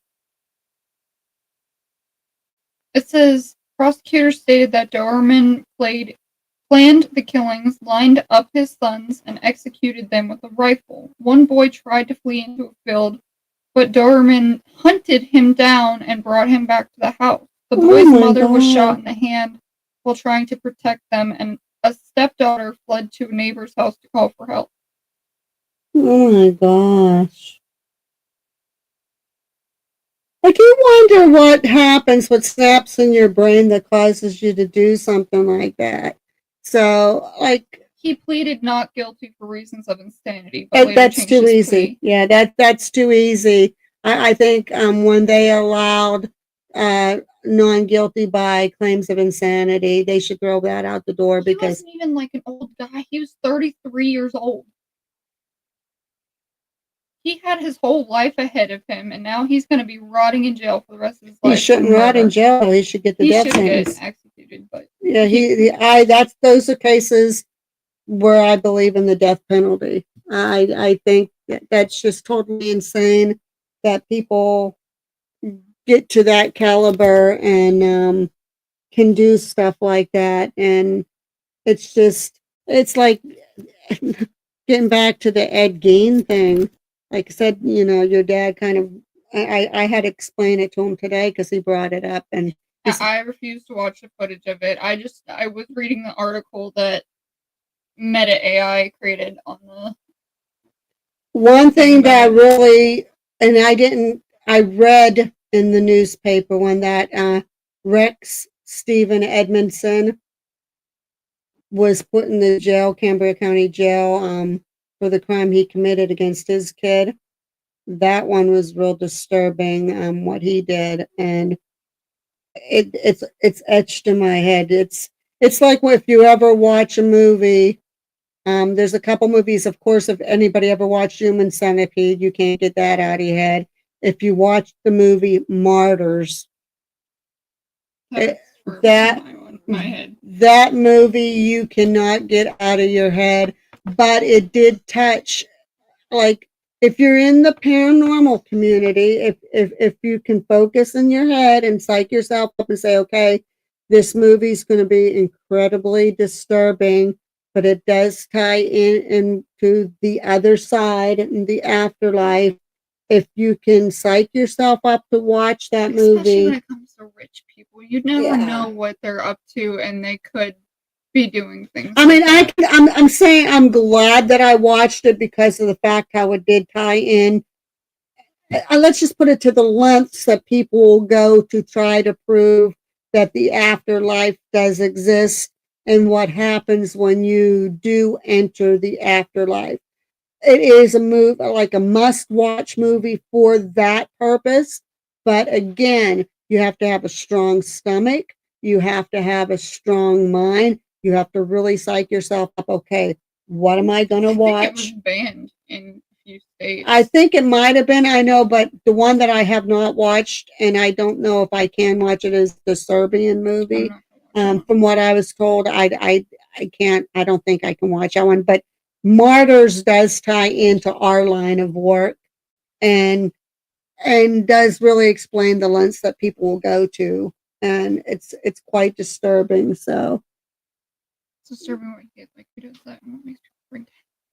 Speaker 2: It says prosecutors stated that Doberman planned the killings, lined up his sons, and executed them with a rifle. One boy tried to flee into a field, but Doberman hunted him down and brought him back to the house. The boy's mother was shot in the hand while trying to protect them, and a stepdaughter fled to a neighbor's house to call for help.
Speaker 1: Oh my gosh. I do wonder what happens, what snaps in your brain that causes you to do something like that. So, like,
Speaker 2: he pleaded not guilty for reasons of insanity, but
Speaker 1: that's too easy. Yeah, that's too easy. I think when they allowed non-guilty by claims of insanity, they should throw that out the door because
Speaker 2: he wasn't even like an old guy. He was 33 years old. He had his whole life ahead of him, and now he's going to be rotting in jail for the rest of his life.
Speaker 1: He shouldn't rot in jail. He should get the death sentence.
Speaker 2: Get executed, but
Speaker 1: yeah, those are cases where I believe in the death penalty. I think that's just totally insane that people get to that caliber and can do stuff like that. And it's like getting back to the Ed Gein thing. Like I said, your dad kind of, I had to explain it to him today because he brought it up. And
Speaker 2: I refused to watch the footage of it. I was reading the article that Meta AI created on the
Speaker 1: one thing that really, and I read in the newspaper when that Rex Stephen Edmondson was put in the jail, Cambria County Jail, for the crime he committed against his kid. That one was real disturbing, what he did, and it's etched in my head. It's like if you ever watch a movie. There's a couple movies, of course, if anybody ever watched Human Centipede, you can't get that out of your head. If you watch the movie Martyrs, that movie you cannot get out of your head, but it did touch, like, if you're in the paranormal community, if you can focus in your head and psych yourself up and say, okay, this movie's going to be incredibly disturbing, but it does tie into the other side and the afterlife. If you can psych yourself up to watch that movie.
Speaker 2: Especially when it comes to rich people. You'd never know what they're up to, and they could be doing things.
Speaker 1: I mean, I'm saying I'm glad that I watched it because of the fact how it did tie in. Let's just put it to the lengths that people will go to try to prove that the afterlife does exist and what happens when you do enter the afterlife. It is a movie, like a must-watch movie for that purpose. But again, you have to have a strong stomach. You have to have a strong mind. You have to really psych yourself up. Okay, what am I going to watch?
Speaker 2: I think it was banned in a few states.
Speaker 1: I think it might have been. I know, but the one that I have not watched, and I don't know if I can watch it, is the Serbian movie. From what I was told, I can't. I don't think I can watch that one. But Martyrs does tie into our line of work, and does really explain the lengths that people will go to, and it's quite disturbing. So
Speaker 2: it's disturbing what you get, like, who does that and what makes people bring.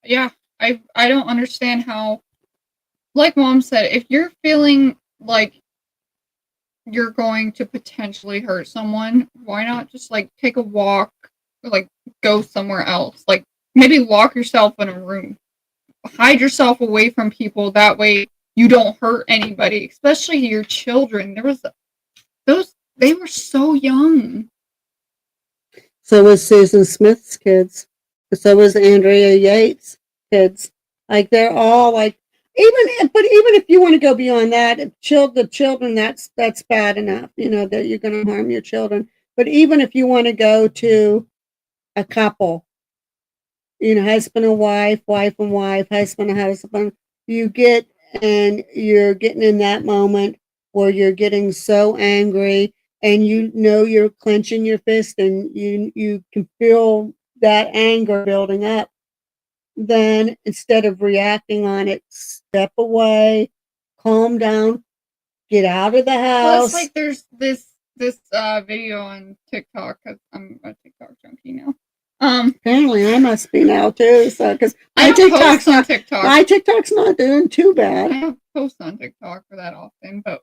Speaker 2: Yeah, I don't understand how, like Mom said, if you're feeling like you're going to potentially hurt someone, why not just, like, take a walk or, like, go somewhere else? Like, maybe lock yourself in a room. Hide yourself away from people. That way you don't hurt anybody, especially your children. They were so young.
Speaker 1: So was Susan Smith's kids. So was Andrea Yates' kids. Like, they're all like, even if you want to go beyond that, if the children, that's bad enough, that you're going to harm your children. But even if you want to go to a couple, husband and wife and wife, husband and husband, you get and you're getting in that moment where you're getting so angry and you're clenching your fist and you can feel that anger building up. Then instead of reacting on it, step away, calm down, get out of the
Speaker 2: Well, it's
Speaker 1: house.
Speaker 2: like there's this video on TikTok. 'Cause I'm a TikTok junkie now.
Speaker 1: Apparently, I must be now too. So, because
Speaker 2: I don't post on TikTok.
Speaker 1: My TikTok's not doing too bad.
Speaker 2: I don't post on TikTok for that often, but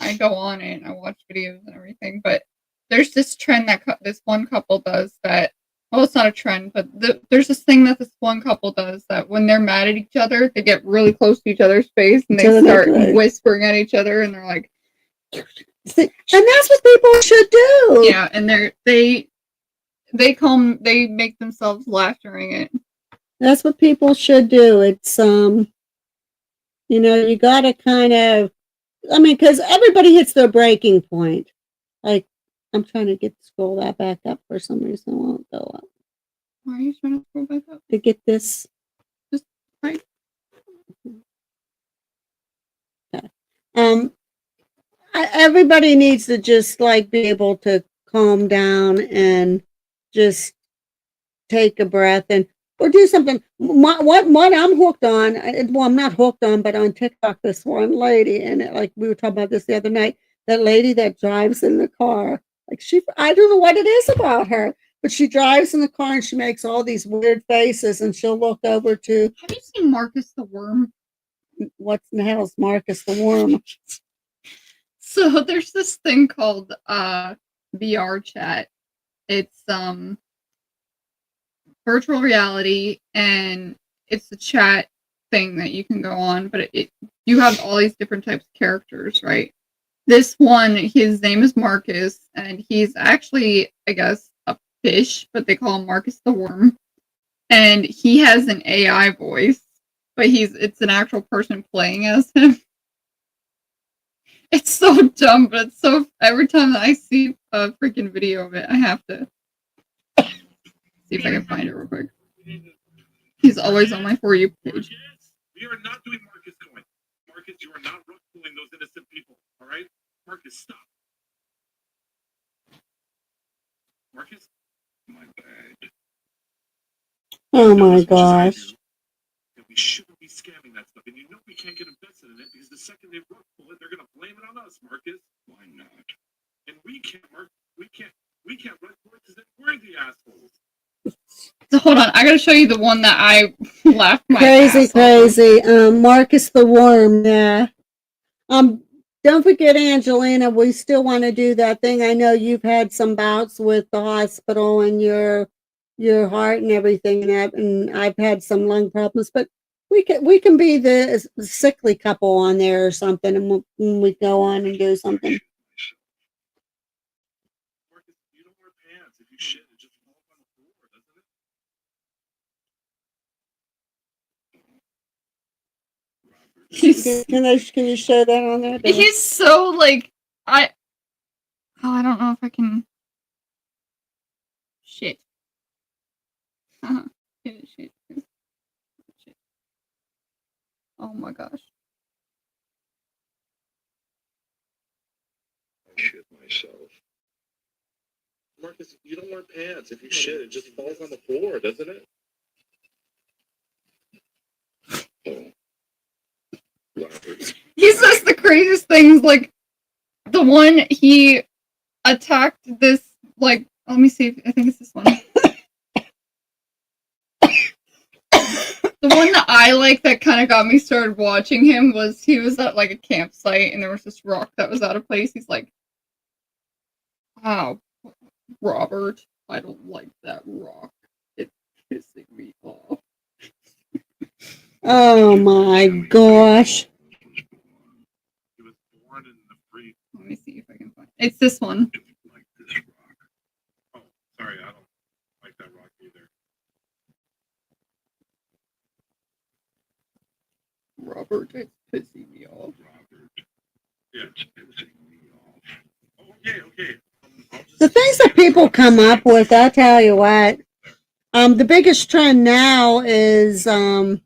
Speaker 2: I go on it and I watch videos and everything. But there's this trend that this one couple does that. Well, it's not a trend, but there's this thing that this one couple does that when they're mad at each other, they get really close to each other's face and they start whispering at each other, and they're like,
Speaker 1: and that's what people should do.
Speaker 2: Yeah, and they make themselves laugh during it.
Speaker 1: That's what people should do. It's you gotta kind of, because everybody hits their breaking point. Like, I'm trying to scroll that back up for some reason. It won't go up.
Speaker 2: Why are you trying to scroll back up?
Speaker 1: To get this.
Speaker 2: Just right.
Speaker 1: Okay. Everybody needs to just be able to calm down and just take a breath or do something. What I'm hooked on, well, I'm not hooked on, but on TikTok, this one lady, and we were talking about this the other night, that lady that drives in the car, I don't know what it is about her, but she drives in the car and she makes all these weird faces, and she'll look over to.
Speaker 2: Have you seen Marcus the Worm?
Speaker 1: What in the hell is Marcus the Worm?
Speaker 2: So there's this thing called VR chat. It's virtual reality, and it's a chat thing that you can go on, but you have all these different types of characters, right? This one, his name is Marcus, and he's actually, I guess, a fish, but they call him Marcus the Worm. And he has an AI voice, but it's an actual person playing as him. It's so dumb, but it's so, every time that I see a freaking video of it, I have to see if I can find it real quick. He's always on my For You page.
Speaker 3: We are not doing Marcus going. Marcus, you are not pulling those innocent people, all right? Marcus, stop. Marcus? My bad.
Speaker 1: Oh my gosh.
Speaker 3: And we shouldn't be scamming that stuff. And we can't get invested in it because the second they pull it, they're going to blame it on us, Marcus. Why not? And we can't run for it because we're the assholes.
Speaker 2: So hold on, I gotta show you the one that I laughed my
Speaker 1: crazy. Marcus the Worm. Yeah. Don't forget, Angelina. We still want to do that thing. I know you've had some bouts with the hospital and your heart and everything, and I've had some lung problems. But we can be the sickly couple on there or something, and we go on and do something.
Speaker 3: Marcus, you don't wear pants. If you shit, it just falls on the floor, doesn't
Speaker 1: it? Can you show that on there?
Speaker 2: He's so I don't know if I can. Shit. Shit. Oh my gosh.
Speaker 3: I shit myself. Marcus, you don't wear pants. If you shit, it just falls on the floor, doesn't it?
Speaker 2: He says the craziest things, like the one he attacked this, let me see, I think it's this one. The one that I that kind of got me started watching him was he was at a campsite and there was this rock that was out of place. He's like, "Wow, Robert, I don't like that rock. It's pissing me off."
Speaker 1: Oh my gosh.
Speaker 3: He was born in the free.
Speaker 2: Let me see if I can find it. It's this one.
Speaker 3: Like this rock. Oh, sorry, I don't like that rock either.
Speaker 2: Robert. Robert, it's pissing me off.
Speaker 3: Robert, it's pissing me off. Okay. I'll just
Speaker 1: The things that people come up with, I'll tell you what. The biggest trend now is well,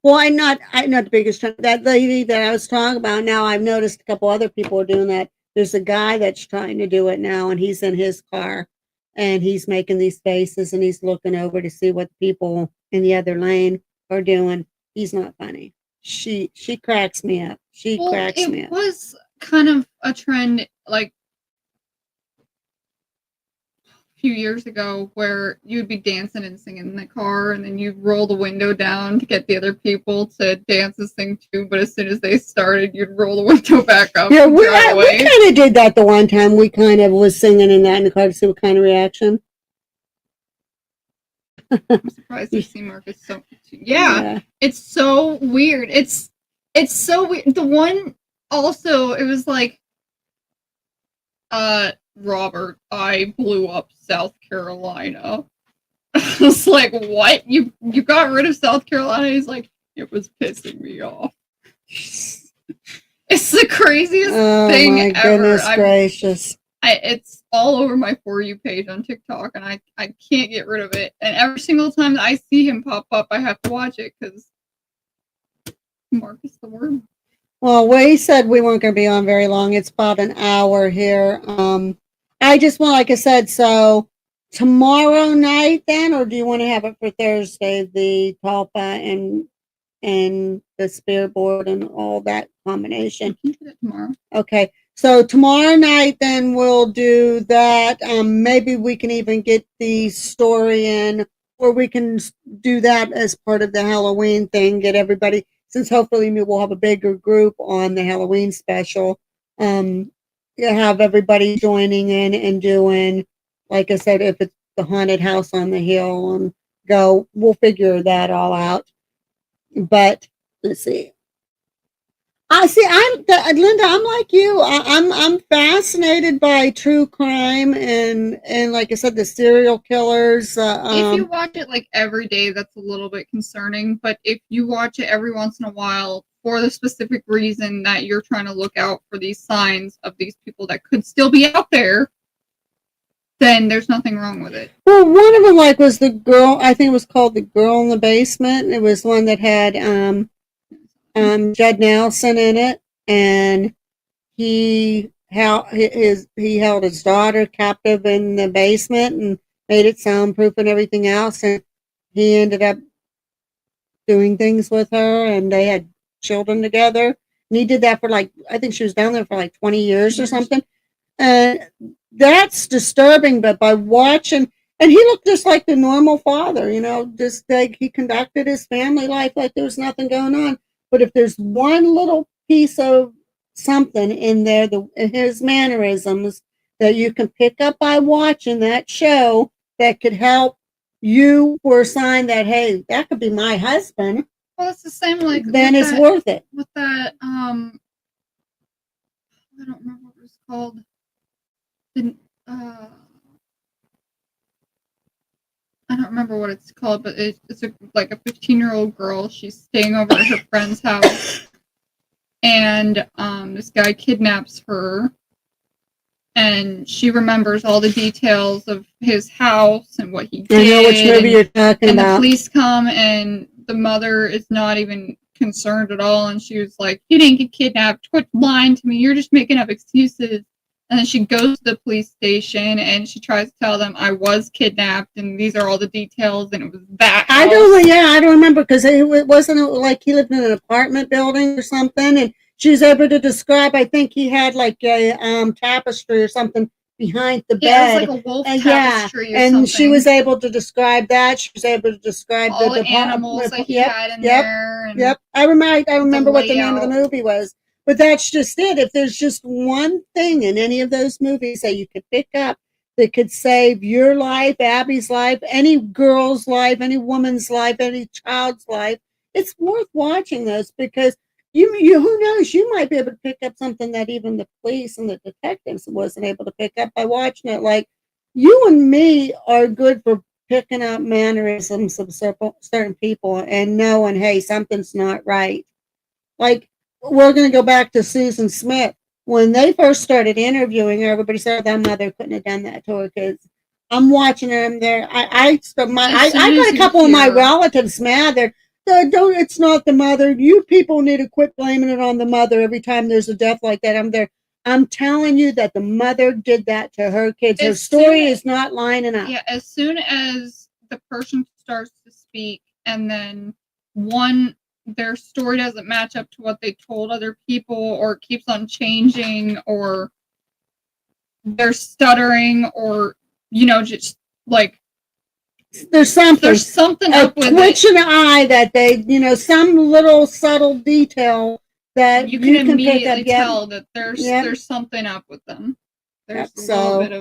Speaker 1: I'm not the biggest trend. That lady that I was talking about now, I've noticed a couple other people are doing that. There's a guy that's trying to do it now, and he's in his car, and he's making these faces, and he's looking over to see what the people in the other lane are doing. He's not funny. She cracks me up. She cracks me
Speaker 2: It
Speaker 1: up.
Speaker 2: was kind of a trend like a few years ago where you'd be dancing and singing in the car, and then you'd roll the window down to get the other people to dance and sing too. But as soon as they started, you'd roll the window back up.
Speaker 1: Yeah,
Speaker 2: and
Speaker 1: we
Speaker 2: drive away.
Speaker 1: kind of did that the one time. We kind of was singing in that in the car to see what kind of reaction.
Speaker 2: I'm surprised to see Marcus so. Yeah, it's so weird. It's so weird. The one also, it was like, Robert, I blew up South Carolina. I was like, what? You got rid of South Carolina? He's like, it was pissing me off. It's the craziest thing
Speaker 1: my
Speaker 2: ever.
Speaker 1: Goodness gracious.
Speaker 2: It's all over my For You page on TikTok, and I can't get rid of it. And every single time that I see him pop up, I have to watch it because Marcus the Word.
Speaker 1: Well, we said we weren't going to be on very long. It's about an hour here. I just want, like I said, so tomorrow night then, or do you want to have it for Thursday, the Talpa and the Spear Board and all that combination?
Speaker 2: We can do it tomorrow.
Speaker 1: Okay. So tomorrow night, then we'll do that. Maybe we can even get the story in, or we can do that as part of the Halloween thing. Get everybody, since hopefully we'll have a bigger group on the Halloween special. Have everybody joining in and doing, like I said, if it's the haunted house on the hill, and go. We'll figure that all out. But let's see. Linda. I'm like you. I'm fascinated by true crime and like I said, the serial killers.
Speaker 2: If you watch it like every day, that's a little bit concerning. But if you watch it every once in a while for the specific reason that you're trying to look out for these signs of these people that could still be out there, then there's nothing wrong with it.
Speaker 1: Well, one of them was the girl. I think it was called The Girl in the Basement. It was one that had Judd Nelson in it, and he held his daughter captive in the basement and made it soundproof and everything else, and he ended up doing things with her, and they had children together, and he did that for I think she was down there for 20 years or something, and that's disturbing. But by watching, and he looked just like the normal father, just like he conducted his family life like there was nothing going on. But if there's one little piece of something in there, his mannerisms that you can pick up by watching that show, that could help you for a sign that, hey, that could be my husband.
Speaker 2: Well, it's the same
Speaker 1: then it's worth it.
Speaker 2: With that, I don't remember what it was called. I don't remember what it's called, but it's a 15-year-old girl. She's staying over at her friend's house, and this guy kidnaps her, and she remembers all the details of his house and what he did.
Speaker 1: I know which movie you're talking
Speaker 2: about. And the police come, and the mother is not even concerned at all, and she was like, "You didn't get kidnapped. Quit lying to me. You're just making up excuses." And then she goes to the police station and she tries to tell them, I was kidnapped and these are all the details, and it was that house.
Speaker 1: I don't remember, because it wasn't like he lived in an apartment building or something, and she was able to describe, I think he had a tapestry or something behind the bed.
Speaker 2: It was like a wolf tapestry or
Speaker 1: and
Speaker 2: something.
Speaker 1: She was able to describe that. She was able to describe
Speaker 2: all the animals that he had in there. And
Speaker 1: I remember what the name of the movie was. But that's just it. If there's just one thing in any of those movies that you could pick up that could save your life, Abby's life, any girl's life, any woman's life, any child's life, it's worth watching those, because you who knows, you might be able to pick up something that even the police and the detectives wasn't able to pick up by watching it. Like, you and me are good for picking up mannerisms of certain people and knowing, hey, something's not right. Like, we're going to go back to Susan Smith. When they first started interviewing her, everybody said that mother couldn't have done that to her kids. I'm watching them there. I got a couple of my relatives mad. Don't, it's not the mother. You people need to quit blaming it on the mother every time there's a death like that. I'm telling you that the mother did that to her kids. Her story is not lining up.
Speaker 2: Yeah, as soon as the person starts to speak and then their story doesn't match up to what they told other people, or it keeps on changing, or they're stuttering, or just like
Speaker 1: there's something
Speaker 2: up with
Speaker 1: twitch
Speaker 2: it.
Speaker 1: in the eye that they, some little subtle detail that
Speaker 2: you can
Speaker 1: pick
Speaker 2: immediately
Speaker 1: up.
Speaker 2: Tell that there's something up with them. There's a little bit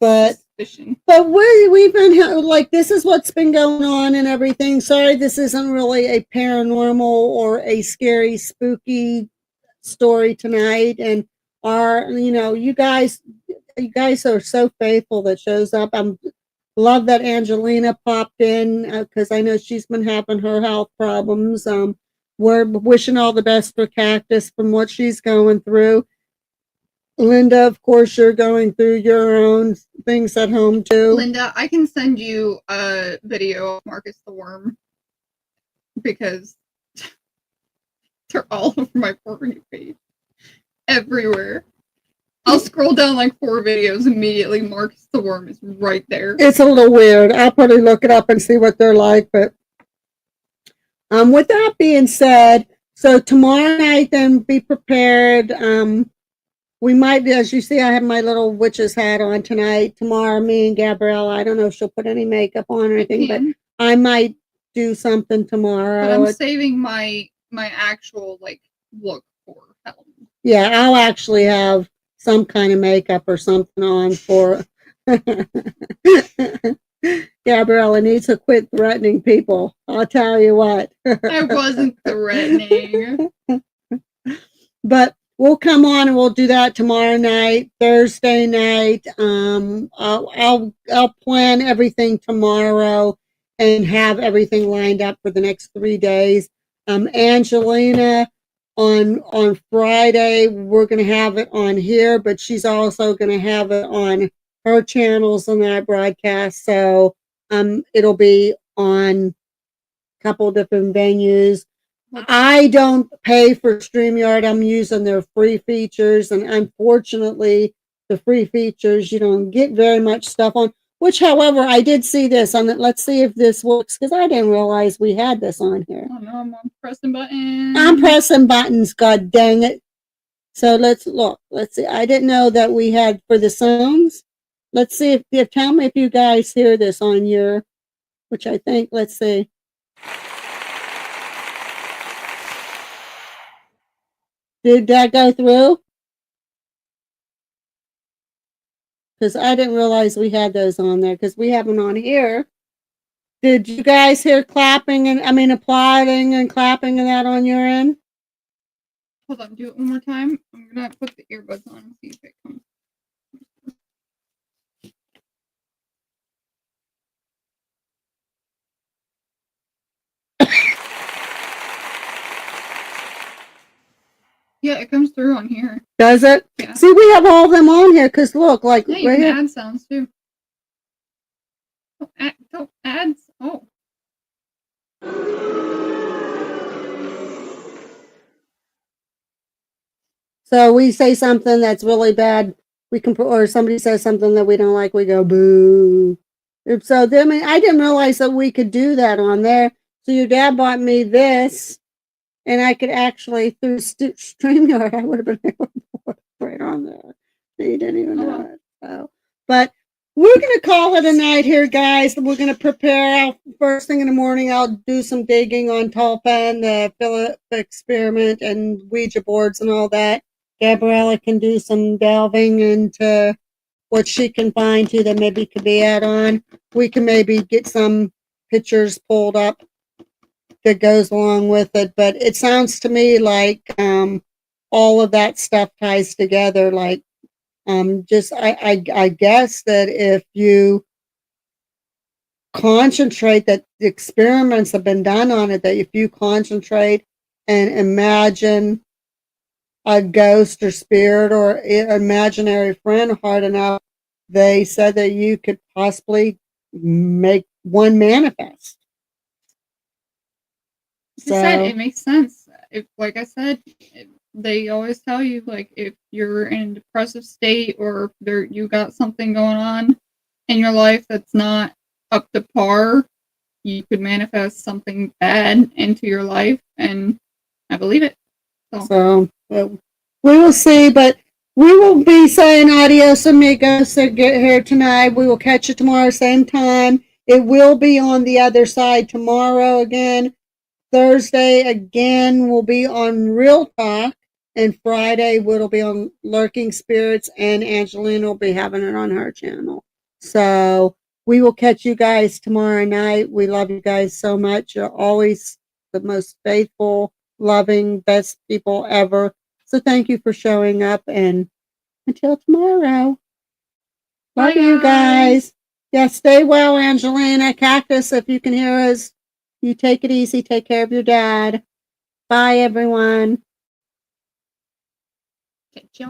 Speaker 2: of suspicion.
Speaker 1: But we've been like, this is what's been going on and everything. Sorry, this isn't really a paranormal or a scary, spooky story tonight. And you guys are so faithful that shows up. I'm love that Angelina popped in because I know she's been having her health problems. We're wishing all the best for Cactus from what she's going through. Linda, of course, you're going through your own things at home too.
Speaker 2: Linda, I can send you a video of Marcus the Worm because they're all over my For You page. Everywhere. I'll scroll down like 4 videos immediately. Marcus the Worm is right there.
Speaker 1: It's a little weird. I'll probably look it up and see what they're like. But with that being said, so tomorrow night, then be prepared. We might, as you see, I have my little witch's hat on tonight. Tomorrow, me and Gabrielle, I don't know if she'll put any makeup on or anything, but I might do something tomorrow.
Speaker 2: But I'm saving my actual look for Halloween.
Speaker 1: Yeah, I'll actually have some kind of makeup or something on for Gabriella needs to quit threatening people. I'll tell you what.
Speaker 2: I wasn't threatening.
Speaker 1: But we'll come on and we'll do that tomorrow night, Thursday night. I'll plan everything tomorrow and have everything lined up for the next 3 days. Angelina, on Friday, we're going to have it on here, but she's also going to have it on her channels on that broadcast. So it'll be on a couple different venues. I don't pay for StreamYard. I'm using their free features, and unfortunately, the free features, you don't get very much stuff on. Which, however, I did see this on it. Let's see if this works, because I didn't realize we had this on here.
Speaker 2: Oh no, I'm pressing buttons.
Speaker 1: I'm pressing buttons, god dang it. So let's look. Let's see. I didn't know that we had for the sounds. Let's see if tell me if you guys hear this on your, which I think, let's see. Did that go through? Because I didn't realize we had those on there, because we have them on here. Did you guys hear clapping and applauding and clapping and that on your end?
Speaker 2: Hold on, do it one more time. I'm gonna put the earbuds on and see if it comes. Yeah, it comes through on here.
Speaker 1: Does it?
Speaker 2: Yeah.
Speaker 1: See, we have all of them on here, because look, like,
Speaker 2: yeah, you
Speaker 1: right
Speaker 2: can
Speaker 1: here.
Speaker 2: add sounds too. Don't add. Oh.
Speaker 1: So we say something that's really bad, we can put, or somebody says something that we don't like, we go boo. So then, I didn't realize that we could do that on there. So your dad bought me this, and I could actually through StreamYard, I would have been able to put it right on there. You didn't even know it. So, but we're gonna call it a night here, guys. We're gonna prepare. First thing in the morning, I'll do some digging on Tulpan, the Philip experiment, and Ouija boards and all that. Gabriella can do some delving into what she can find too that maybe could be add on. We can maybe get some pictures pulled up that goes along with it. But it sounds to me like all of that stuff ties together. Like I guess that if you concentrate, that the experiments have been done on it, that if you concentrate and imagine a ghost or spirit or imaginary friend hard enough, they said that you could possibly make one manifest.
Speaker 2: Like I said, it makes sense. If, like I said, they always tell you, like, if you're in a depressive state or you got something going on in your life that's not up to par, you could manifest something bad into your life, and I believe it.
Speaker 1: So we will see, but we will be saying adios amigos to get here tonight. We will catch you tomorrow, same time. It will be on the other side tomorrow again. Thursday again will be on Real Talk, and Friday will be on Lurking Spirits, and Angelina will be having it on her channel. So we will catch you guys tomorrow night. We love you guys so much. You're always the most faithful, loving, best people ever. So thank you for showing up, and until tomorrow. Love you guys. Yeah, stay well, Angelina. Cactus, if you can hear us, you take it easy. Take care of your dad. Bye, everyone.
Speaker 2: Catch y'all.